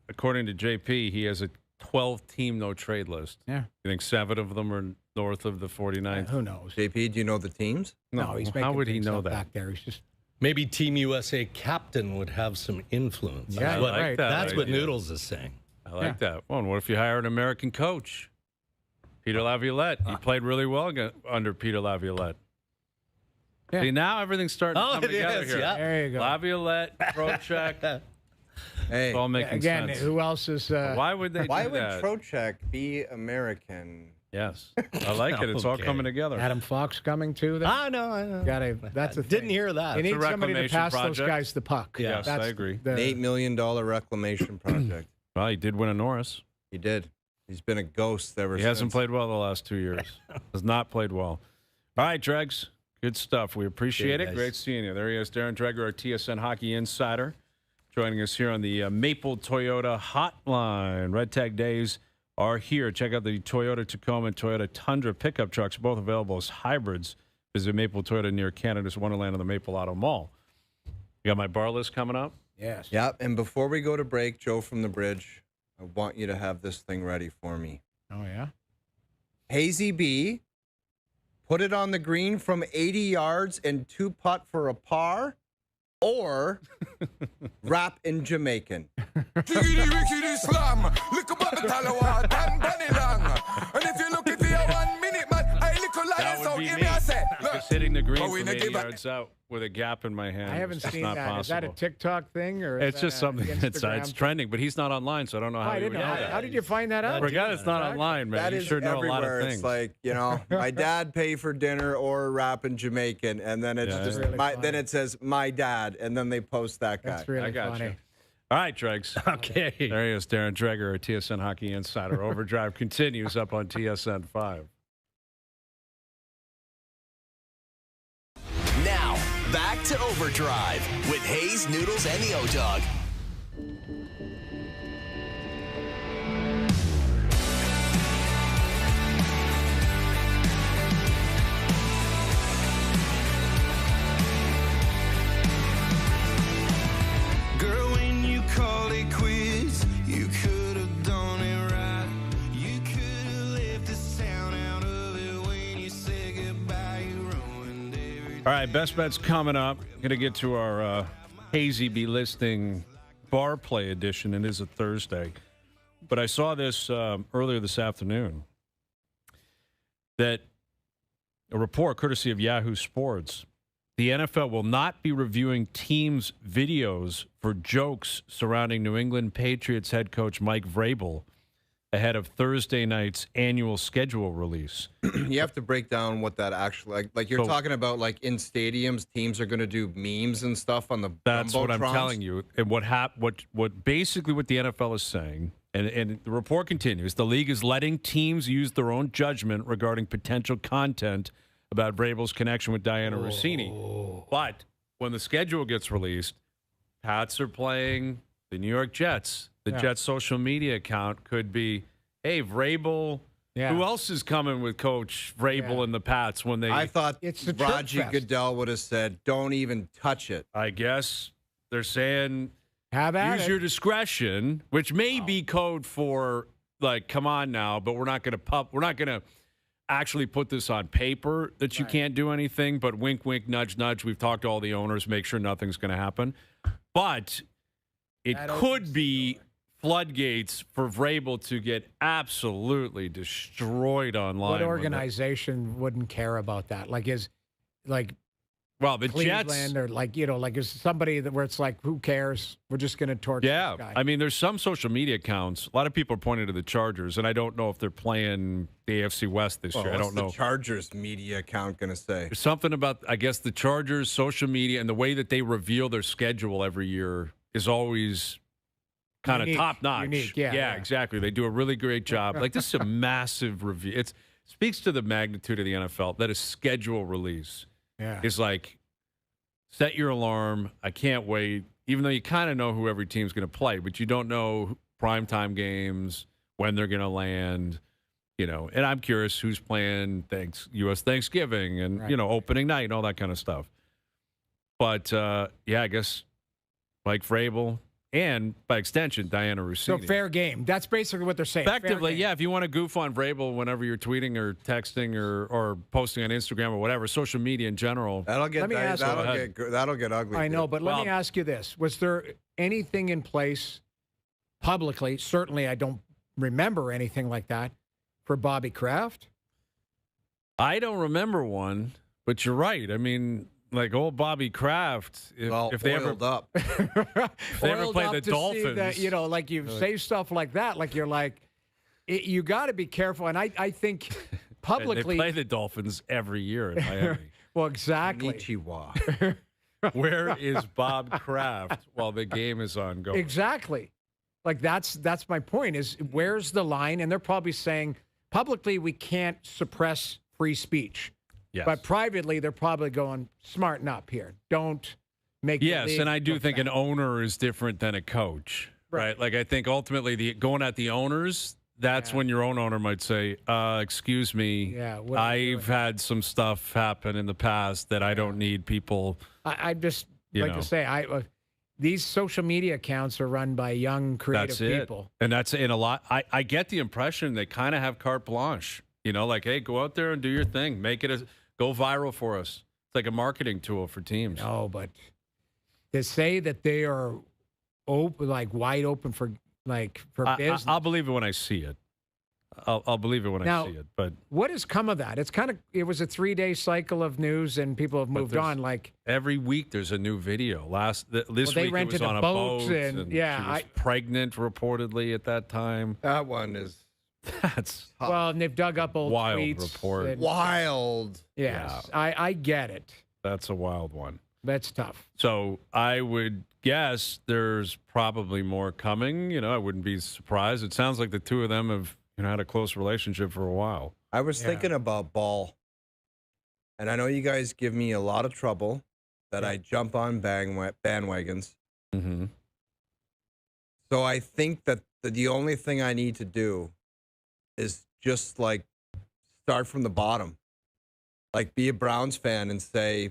according to JP, he has a 12-team no-trade list. Yeah. You think 7 of them are north of the 49th? Who knows? JP, do you know the teams? No, he's making how would he things know up that? back there? He's just. Maybe Team USA captain would have some influence. Yeah, That's what, right. That's what idea. Noodles is saying. I like that. Well, and what if you hire an American coach? Peter Laviolette. He played really well under Peter Laviolette. Yeah. See, now everything's starting to come together here. Yeah. There you go. Laviolette, Trocheck. Hey, It's all making Again, sense. who else is? Why would they why do would that? Trocheck be American? Yes. I like it. It's all Okay. coming together. Adam Fox coming too? Then? I know. That's a Didn't thing. hear that. You It's need a somebody to reclamation pass those project. guys the puck. Yes, That's I agree. An $8 million reclamation project. Well, he did win a Norris. He did. He's been a ghost ever He since. hasn't played well the last 2 years. Has not played well. All right, Dregs. Good stuff. We appreciate it. guys. Great seeing you. There he is, Darren Dreger, our TSN Hockey Insider, joining us here on the Maple Toyota Hotline. Red Tag Days are here. Check out the Toyota Tacoma and Toyota Tundra pickup trucks, both available as hybrids. Visit Maple Toyota near Canada's Wonderland on the Maple Auto Mall. You got my bar list coming up? Yes. Yeah, and before we go to break, Joe from the Bridge, I want you to have this thing ready for me. Oh yeah. Hazy B, put it on the green from 80 yards and 2-putt for a par, or rap in Jamaican. And if you look at the 1 minute, man, I little That lion, so would be give me. me a say. Just hitting the green Oh, we from not 80 give a- yards out with a gap in my hand. I haven't It's just seen not that. possible. Is that a TikTok thing or? It's just something that's it's trending, but he's not online, so I don't know how I you would didn't know know. that. How did you find that out? For a guy that's not online, man, That you is sure know a lot everywhere. of things. It's like, my dad pay for dinner or rap in Jamaican, and then it's Yeah. just Really funny. then it says my dad, and then they post that guy. That's really I got funny. you. All right, Dregs. Okay. There he is, Darren Dreger, our TSN Hockey Insider. OverDrive continues up on TSN 5. Now, back to OverDrive with Hayes, Noodles, and the O-Dog. Girl, when you called it quits, you could have done it right. You could have left the sound out of it when you said goodbye. You ruined every All right, best bets coming up. Going to get to our Hazy Be listing bar play edition. It is a Thursday. But I saw this earlier this afternoon that a report courtesy of Yahoo Sports. The NFL will not be reviewing teams' videos for jokes surrounding New England Patriots head coach Mike Vrabel ahead of Thursday night's annual schedule release. You have to break down what that actually like you're talking about, like in stadiums, teams are going to do memes and stuff on the That's what I'm Jumbotrons? telling you. And what basically what the NFL is saying, and the report continues, the league is letting teams use their own judgment regarding potential content about Vrabel's connection with Diana Rossini. But when the schedule gets released, Pats are playing the New York Jets. The Jets' social media account could be, hey, Vrabel. Yeah. Who else is coming with Coach Vrabel and the Pats when they? I thought It's the Raji Trick Fest. Goodell would have said, "Don't even touch it." I guess they're saying Have at use it. your discretion, which may be code for like, come on now, but we're not going to actually put this on paper that you can't do anything. But wink, wink, nudge, nudge. We've talked to all the owners, make sure nothing's going to happen. But it could be floodgates for Vrabel to get absolutely destroyed online. What organization wouldn't care about that? Well, the Cleveland Jets, or like is somebody that where it's like, who cares? We're just going to torch this guy. I mean, there's some social media accounts. A lot of people are pointing to the Chargers, and I don't know if they're playing the AFC West this year. I don't know. What's the Chargers media account going to say? There's something about, I guess, the Chargers' social media and the way that they reveal their schedule every year is always kind of Unique. top notch. Unique, yeah. Exactly. They do a really great job. Like, this is a massive review. It speaks to the magnitude of the NFL that a schedule release is like, set your alarm. I can't wait. Even though you kind of know who every team's going to play, but you don't know primetime games, when they're going to land, And I'm curious who's playing U.S. Thanksgiving and, opening night and all that kind of stuff. But, I guess Mike Vrabel and, by extension, Diana Rossini. So fair game. That's basically what they're saying. Effectively, if you want to goof on Vrabel whenever you're tweeting or texting or posting on Instagram or whatever, social media in general. That'll get ugly. I know, but let me ask you this. Was there anything in place publicly? Certainly, I don't remember anything like that for Bobby Kraft. I don't remember one, but you're right. I mean, like old Bobby Kraft, if they ever up. if they ever play the Dolphins, that, like you say stuff like that, like you're like, you got to be careful. And I think publicly they play the Dolphins every year in Miami. Well, exactly. Konnichiwa. Where is Bob Kraft while the game is ongoing? Exactly. Like that's my point. Is where's the line? And they're probably saying publicly we can't suppress free speech. Yes. But privately, they're probably going, smarten up here. Don't make the Yes, league and I do look think bad. an owner is different than a coach, right? Like I think ultimately going at the owners, that's when your own owner might say, excuse me, what are you I've doing?" had some stuff happen in the past that I don't need people. I just like to say, these social media accounts are run by young, creative people. And that's in a lot. I get the impression they kind of have carte blanche, like, hey, go out there and do your thing. Go viral for us. It's like a marketing tool for teams. No, but to say that they are open, like wide open for business. I'll believe it when I see it. I'll believe it when I see it. But what has come of that? It was a 3-day cycle of news, and people have moved on. Like every week, there's a new video. This they week rented it was on a a boat, boat, and she was pregnant reportedly at that time. That one is That's well, and they've dug up old wild tweets. report. and- wild. Yes, I get it. That's a wild one. That's tough. So I would guess there's probably more coming. I wouldn't be surprised. It sounds like the two of them have had a close relationship for a while. I was thinking about ball, and I know you guys give me a lot of trouble that I jump on bandwagons. Mm-hmm. So I think that the only thing I need to do is just like start from the bottom, like be a Browns fan and say,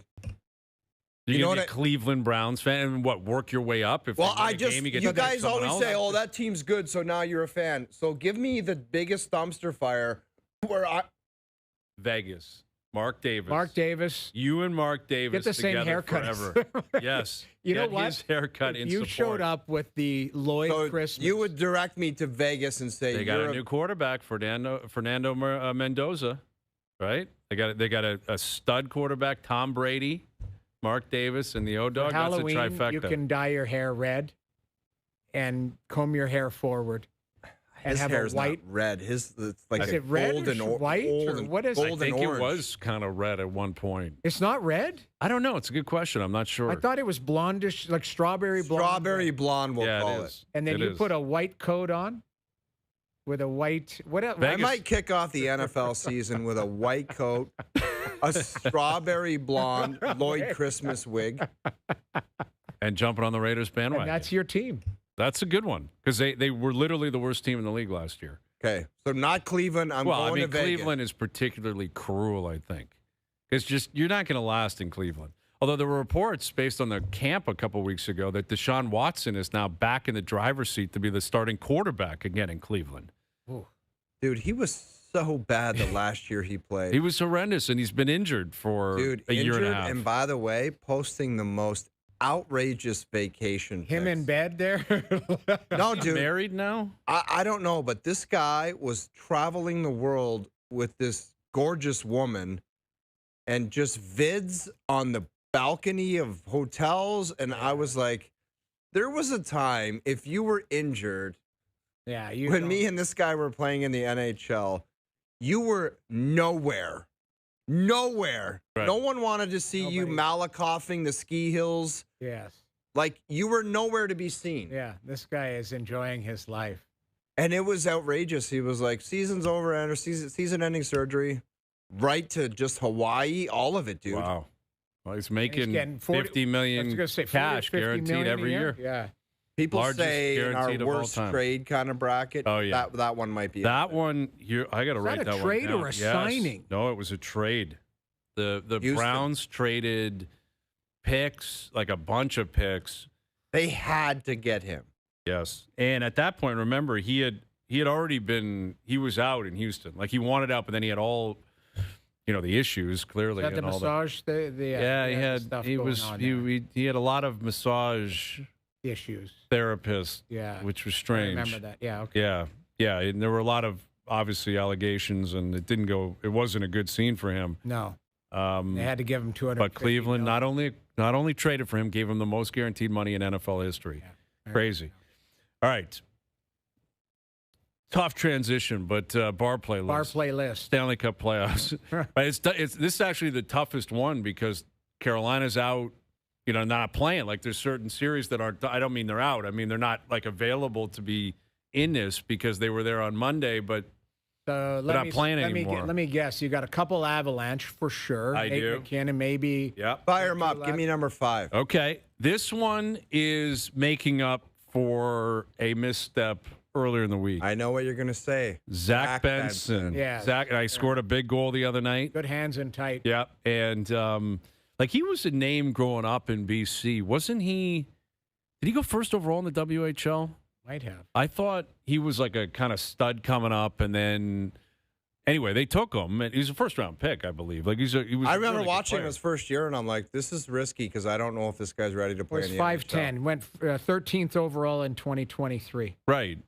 You know know what a Cleveland Browns fan and work your way up? If they win a game, you guys always say, "Oh, that team's good," so now you're a fan. So give me the biggest dumpster fire where Vegas, Mark Davis. You and Mark Davis Get the same together haircut. forever. Yes. You know Get what? his haircut in You support. showed up with the Lloyd so Christmas. you would direct me to Vegas and say They got a new quarterback, Fernando Mendoza, right? They got a stud quarterback, Tom Brady, Mark Davis, and the O-Dog. For That's a Halloween, trifecta. you can dye your hair red and comb your hair forward. I and his have hair's a white. not red. It's like Is a it red golden or white or what is it? I golden think orange. it was kind of red at one point. It's not red. I don't know. It's a good question. I'm not sure. I thought it was blondish, like strawberry blonde. Strawberry blonde, we'll yeah, call it it. is. And then It you is. put a white coat on with a white. What else? I Vegas- might kick off the NFL season with a white coat, a strawberry blonde Lloyd Christmas wig. and jumping on the Raiders bandwagon. And that's your team. That's a good one because they were literally the worst team in the league last year. Okay, so not Cleveland. I'm well, going I mean, to Vegas. Cleveland is particularly cruel, I think. It's just, you're not going to last in Cleveland. Although there were reports based on the camp a couple weeks ago that Deshaun Watson is now back in the driver's seat to be the starting quarterback again in Cleveland. Dude, he was so bad the last year he played. He was horrendous, and he's been injured for a year and a half. And by the way, posting the most outrageous vacation. Him pics. in bed there. No, He's dude. married now? I don't know, but this guy was traveling the world with this gorgeous woman and just vids on the balcony of hotels. And I was like, there was a time if you were injured, Yeah, when me and this guy were playing in the NHL, you were nowhere. Nowhere. Right. No one wanted to see you Nobody. Malakofing the ski hills. Yes. Like, you were nowhere to be seen. Yeah, this guy is enjoying his life. And it was outrageous. He was like, season's over, and season-ending surgery, right to just Hawaii, all of it, dude. Wow. Well, he's And he's making getting 40 $50 I million was gonna say 40, cash 50 guaranteed million a every year. Yeah. People Largest say in our guaranteed of all worst time. trade kind of bracket, Oh, yeah. that one might be it. That one, I got to Is write that a that one trade or down. a Yes. signing? No, it was a trade. The Houston. Browns traded picks, like a bunch of picks. They had to get him. Yes. And at that point, remember, he had already been, he was out in Houston. Like, he wanted out, but then he had all, the issues, clearly. Is that the and all massage? Yeah, he had, stuff he going was, on there. he had a lot of massage Issues. therapists, Yeah. which was I strange. remember that. Yeah. Okay. Yeah, yeah, and there were a lot of obviously allegations, and it wasn't a good scene for him. No. They had to give him 200. But Cleveland not only traded for him, gave him the most guaranteed money in NFL history. Yeah. Crazy. All right, tough transition, but bar play list. Bar play list. Stanley Cup playoffs. But it's this is actually the toughest one because Carolina's out. Not playing. Like, there's certain series that aren't. I don't mean they're out. I mean they're not like available to be in this because they were there on Monday, but So they're not playing anymore. Let me guess. You got a couple Avalanche for sure. I Nate do. McKinnon, maybe. yeah. Fire him up. Give me number 5. Okay, this one is making up for a misstep earlier in the week. I know what you're going to say. Zach Benson. Yeah. Zach. I scored a big goal the other night. Good hands and tight. Yeah, and he was a name growing up in BC, wasn't he? Did he go first overall in the WHL? Might have. I thought he was like a kind of stud coming up, and then anyway, they took him. And he was a first-round pick, I believe. Like he was. I a remember really good watching player. his first year, and I'm like, this is risky because I don't know if this guy's ready to play Was in the 5'10". Went 13th overall in 2023. Right,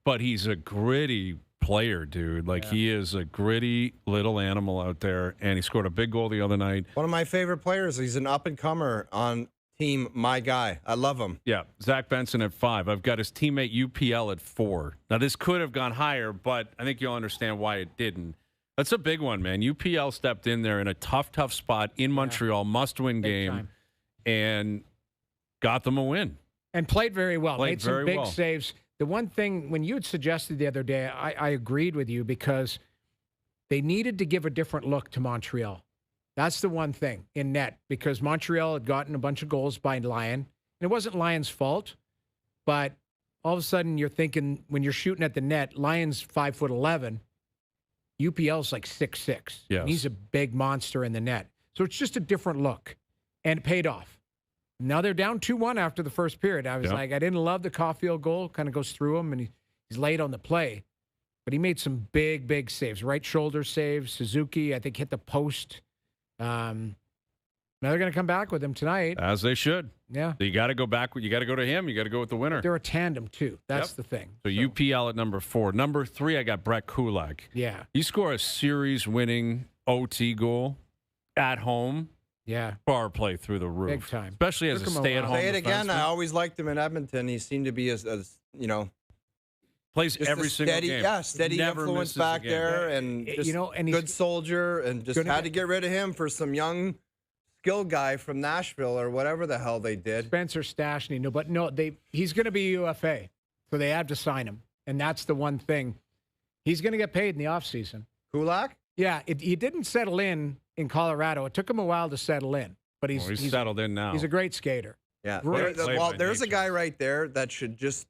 but he's a gritty player, dude. Like he is a gritty little animal out there, and he scored a big goal the other night. One of my favorite players. He's an up-and-comer on team My Guy. I love him. Yeah, Zach Benson at 5. I've got his teammate UPL at 4. Now, this could have gone higher, but I think you'll understand why it didn't. That's a big one, man. UPL stepped in there in a tough spot in Montreal, must-win Big game, time. and got them a win. And played very well. Played Made some very big well. saves. The one thing, when you had suggested the other day, I agreed with you because they needed to give a different look to Montreal. That's the one thing in net, because Montreal had gotten a bunch of goals by Lyon. And it wasn't Lyon's fault, but all of a sudden you're thinking, when you're shooting at the net, Lyon's 5'11", UPL's like 6'6". Yes. And he's a big monster in the net. So it's just a different look. And it paid off. Now they're down 2-1 after the first period. I was like, I didn't love the Caulfield goal. Kind of goes through him, and he's late on the play. But he made some big saves. Right shoulder saves. Suzuki, I think, hit the post. Now they're going to come back with him tonight. As they should. Yeah. So you got to go back. You got to go to him. You got to go with the winner. They're a tandem, too. That's Yep. the thing. So UPL at number 4. Number 3, I got Brett Kulak. Yeah. You score a series-winning OT goal at home. Yeah. Bar play through the roof. Big time. Especially as Took a him a stay-at-home while. Say it again. defenseman. I always liked him in Edmonton. He seemed to be as Plays Just every a single steady, game. Yeah, steady Never influence misses a back game. there, and just and he's good soldier, and just gonna had get- to get rid of him for some young skill guy from Nashville or whatever the hell they did. Spencer Stastny. No, but no, he's going to be UFA, so they have to sign him, and that's the one thing. He's going to get paid in the offseason. Kulak? Yeah, he didn't settle in Colorado. It took him a while to settle in, but he's settled in now. He's a great skater. Yeah. Great play by There's a nature. guy right there that should just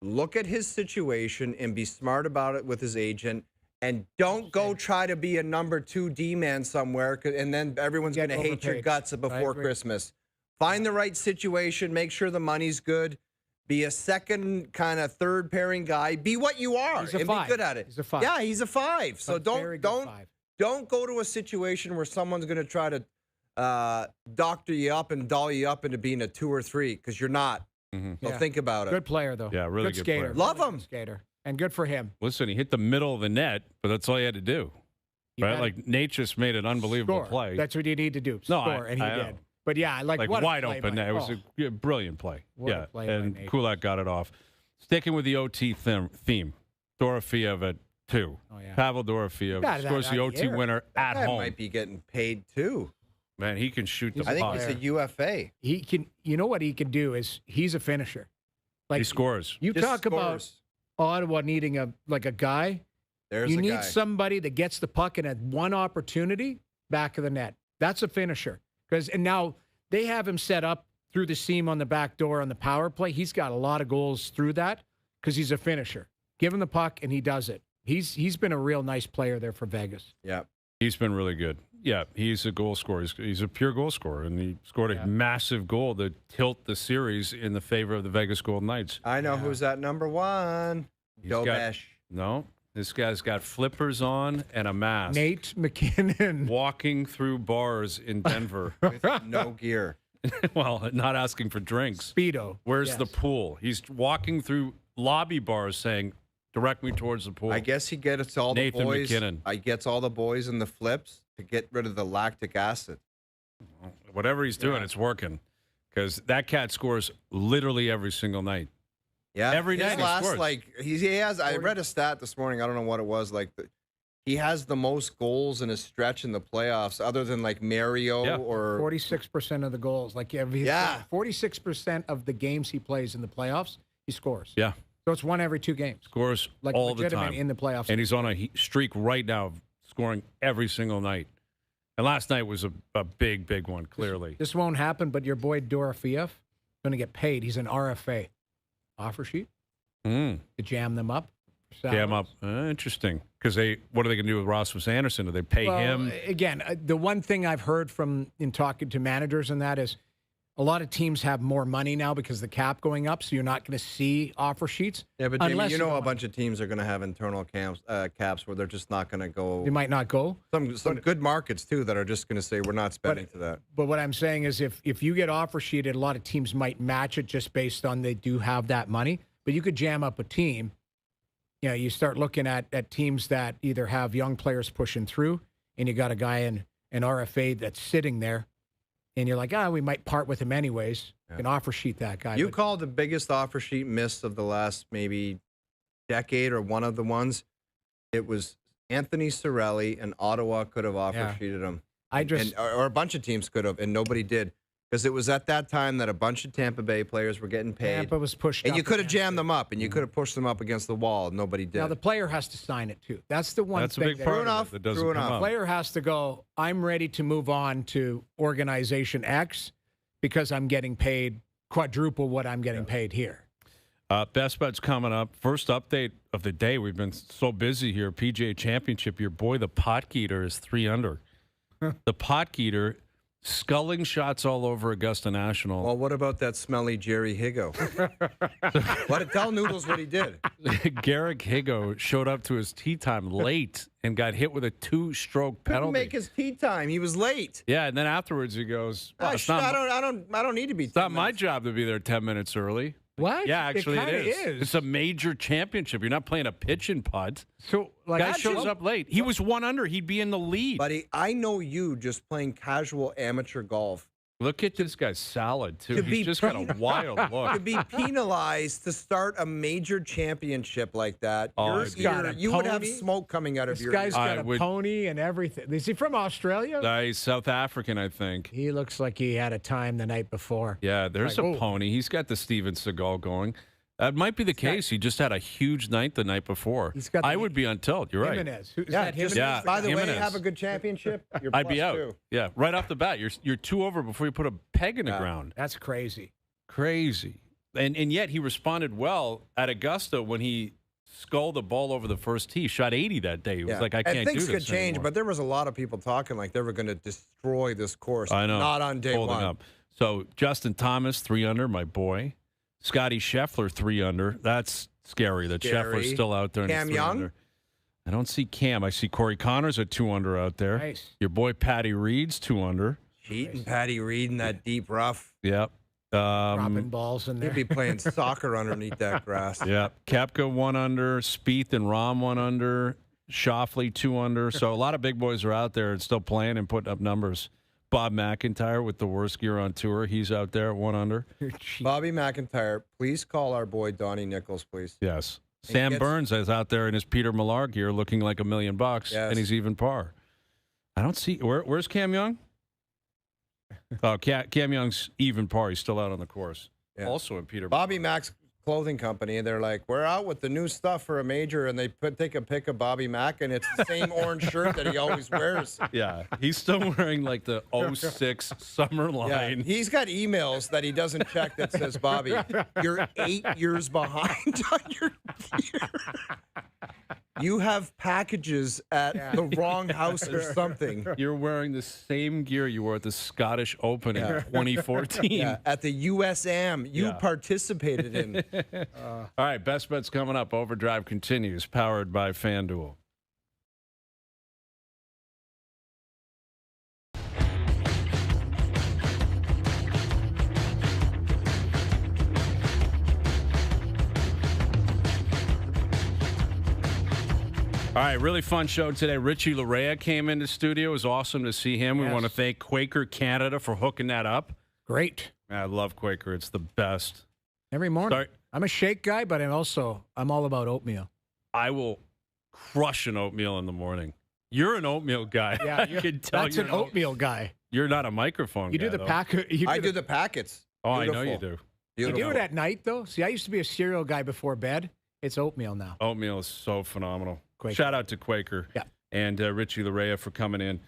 look at his situation and be smart about it with his agent, and don't go try to be a number 2 D-man somewhere, and then everyone's Get going to hate your overpaid. guts I before agree. Christmas. Find the right situation. Make sure the money's good. Be a second kind of third pairing guy. Be what you are He's a and 5. be good at it. He's a 5. Yeah, he's a 5. So A very good don't 5. don't go to a situation where someone's going to try to doctor you up and doll you up into being a 2 or 3, because you're not. So Yeah. think about it. Good player, though. Yeah, really good skater. player. Love Really him. good skater. And good for him. Listen, he hit the middle of the net, but that's all he had to do. You Right? gotta Like Nate just made an unbelievable score. play. That's what you need to do. No, Score, and he I know. did. But yeah, like what a wide play open by- net. It was oh, a brilliant play. What a Yeah, play by and Nate. Kulak got it off. Sticking with the OT theme, Dorofeev at 2. Oh, yeah. Pavel Dorofeev Got that scores out the of the OT air. winner at That home. might be getting paid too. Man, he can shoot the He's I think puck. he's a player. UFA. he can. You know what he can do is he's a finisher. Like He scores. You Just talk about scores. Ottawa needing a guy. There's You a need guy. somebody that gets the puck and at one opportunity back of the net. That's a finisher. And now they have him set up through the seam on the back door on the power play. He's got a lot of goals through that because he's a finisher. Give him the puck and he does it. He's been a real nice player there for Vegas. Yeah. He's been really good. Yeah, he's a goal scorer. He's a pure goal scorer, and he scored a massive goal to tilt the series in the favor of the Vegas Golden Knights. I know who's at number 1. He's got- Dobesh. No, this guy's got flippers on and a mask. Nate McKinnon. Walking through bars in Denver. With no gear. Well, not asking for drinks. Speedo. Where's Yes. the pool? He's walking through lobby bars saying, direct me towards the pool. I guess he gets all the Nathan boys. McKinnon. I gets all the boys in the flips to get rid of the lactic acid. Whatever he's doing, it's working. Because that cat scores literally every single night. Yeah, Every his night he last, scores. like he has. I read a stat this morning. I don't know what it was. Like he has the most goals in a stretch in the playoffs, other than like Mario Yeah. or 46% of the goals. Like Yeah. 46% of the games he plays in the playoffs, he scores. Yeah, So it's 1 every 2 games. scores Like all the legitimate time. in the playoffs. And he's on a streak right now of scoring every single night. And last night was a big, big one, clearly. This won't happen, but your boy Dorofeev is going to get paid. He's an RFA. Offer sheet Mm. to jam them up. Jam up. Interesting. Because what are they going to do with Rasmus Anderson? Do they pay Well, him? again, the one thing I've heard from in talking to managers and that is a lot of teams have more money now because the cap going up, so you're not going to see offer sheets. yeah. But Jamie, unless you know, don't a bunch of teams are going to have internal caps where they're just not going to go. They might not go. Some good markets too that are just going to say we're not spending to that. But what I'm saying is if you get offer sheeted, a lot of teams might match it just based on they do have that money. But you could jam up a team. You know, you start looking at teams that either have young players pushing through and you got a guy in an RFA that's sitting there and you're like, we might part with him anyways. You can offer sheet that guy. You But called the biggest offer sheet miss of the last maybe decade or one of the ones. It was Anthony Cirelli, and Ottawa could have offer sheeted him. Or a bunch of teams could have, and nobody did. Because it was at that time that a bunch of Tampa Bay players were getting paid. Tampa was pushed and up you could have against jammed it. them up, and you could have pushed them up against the wall, and nobody did. Now the player has to sign it too. That's the one That's a thing. big that- part True of enough, it that doesn't true come enough. up. player has to go, I'm ready to move on to organization X because I'm getting paid quadruple what I'm getting paid here. Best Bet's coming up. First update of the day. We've been so busy here. PGA Championship. Your boy, the Potgeeter, is 3 under. The Potgeeter sculling shots all over Augusta National. Well, what about that smelly Jerry Higo? Tell Noodles what he did. Garrick Higo showed up to his tee time late and got hit with a 2-stroke Couldn't penalty. make his tea time. He was late. Yeah, and then afterwards he goes, well, it's not, I don't need to be. it's not my job to be there 10 minutes early. What? Yeah, actually it kinda is. It's a major championship. You're not playing a pitch and putt. So, like, Guy shows up late. He was 1 under. He'd be in the lead. Buddy, I know you just playing casual amateur golf. Look at this guy's salad, too. To He's be just got a wild To look. be penalized to start a major championship like that, Oh, you would have pony. smoke coming out of This your guy's ears. got I a would- pony and everything. Is he from Australia? He's South African, I think. He looks like he had a time the night before. Yeah, there's Like, a oh. pony. He's got the Steven Seagal going. That might be the case. He just had a huge night the night before. He's got I the- would be on tilt. You're right. Jimenez. Is Yeah, that just, Jimenez? by the way, Jimenez. have a good championship. You're I'd be plus out. 2. Yeah, right off the bat. You're 2 over before you put a peg in the ground. That's crazy. Crazy. And yet he responded well at Augusta when he sculled the ball over the first tee. Shot 80 that day. He was like, I can't and do things this could change, anymore. but there was a lot of people talking like they were going to destroy this course. I know. Not on day Holding one. up. So Justin Thomas, 3 under, my boy. Scotty Scheffler, 3 under. That's scary that Scary. Scheffler's still out there. And Cam he's 3 Young? under. I don't see Cam. I see Corey Connors at 2 under out there. Nice. Your boy Patty Reed's 2 under. Cheating Patty Reed in that deep rough. Yep. Dropping balls in He'd there. be playing soccer underneath that grass. Yep. Koepka 1 under. Spieth and Rahm 1 under. Schauffele 2 under. So a lot of big boys are out there and still playing and putting up numbers. Bob McIntyre with the worst gear on tour. He's out there at 1 under. Bobby McIntyre, please call our boy Donnie Nichols, please. Yes. He Sam gets- Burns is out there in his Peter Millar gear looking like $1 million, Yes. and he's even par. I don't see where's Cam Young? Oh, Cam Young's even par. He's still out on the course. Yeah. Also in Peter. Bobby Mac's clothing company, and they're like, we're out with the new stuff for a major, and they take a pic of Bobby Mac, and it's the same orange shirt that he always wears. Yeah, he's still wearing like the 06 summer Yeah, line. he's got emails that he doesn't check that says, Bobby, you're 8 years behind on your gear. You have packages at the wrong house or something. You're wearing the same gear you wore at the Scottish Open in 2014. Yeah, at the USAM you Yeah. participated in. All right, best bets coming up. OverDrive continues, powered by FanDuel. All right, really fun show today. Richie Laryea came into studio. It was awesome to see him. We Yes. want to thank Quaker Canada for hooking that up. Great. I love Quaker. It's the best. Every morning. Sorry. I'm a shake guy, but I'm all about oatmeal. I will crush an oatmeal in the morning. You're an oatmeal guy. Yeah, I can tell that's you're an oatmeal guy. You're not a microphone You guy, do the though. pack. I do the packets. Oh, I know Beautiful. you do. You do Beautiful. it at night though. See, I used to be a cereal guy before bed. It's oatmeal now. Oatmeal is so phenomenal. Quaker. Shout out to Quaker Yeah. and Richie Laryea for coming in.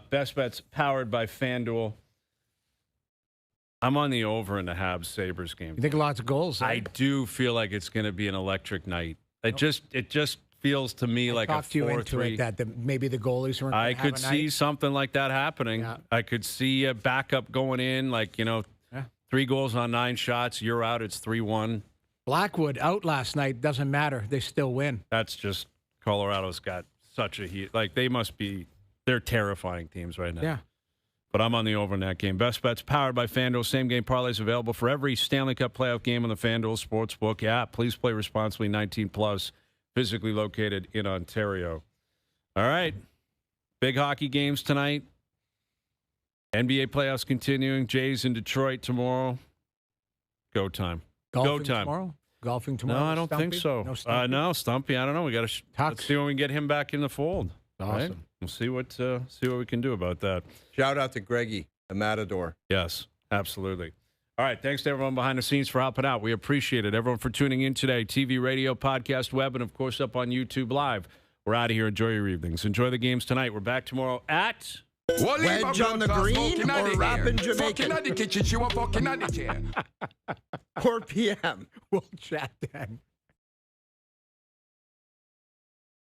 Best bets powered by FanDuel. I'm on the over in the Habs Sabres game. You think lots of goals? I do feel like it's going to be an electric night. It just feels to me like a talked you into 4-3. it that maybe the goalies weren't. I gonna could have a see night. something like that happening. Yeah. I could see a backup going in, like, Yeah. 3 goals on 9 shots. You're out. It's 3-1. Blackwood out last night. Doesn't matter. They still win. That's just Colorado's got such a heat. Like, they're terrifying teams right now. Yeah. But I'm on the over in that game. Best bets powered by FanDuel. Same game parlays available for every Stanley Cup playoff game on the FanDuel Sportsbook app. Please play responsibly. 18 plus. Physically located in Ontario. All right. Big hockey games tonight. NBA playoffs continuing. Jays in Detroit tomorrow. Go time. Golfing Go time. tomorrow. Golfing tomorrow. No, I don't think Stumpy? so. No Stumpy? No, Stumpy. I don't know. We got to let's see when we get him back in the fold. Awesome. Right? We'll see what we can do about that. Shout out to Greggy, the Matador. Yes, absolutely. All right. Thanks to everyone behind the scenes for helping out. We appreciate it. Everyone for tuning in today. TV, radio, podcast, web, and of course up on YouTube Live. We're out of here. Enjoy your evenings. Enjoy the games tonight. We're back tomorrow at Wedge on the green or rapping Jamaican? Fucking at the kitchen, she was fucking at the chair. 4 p.m. We'll chat then.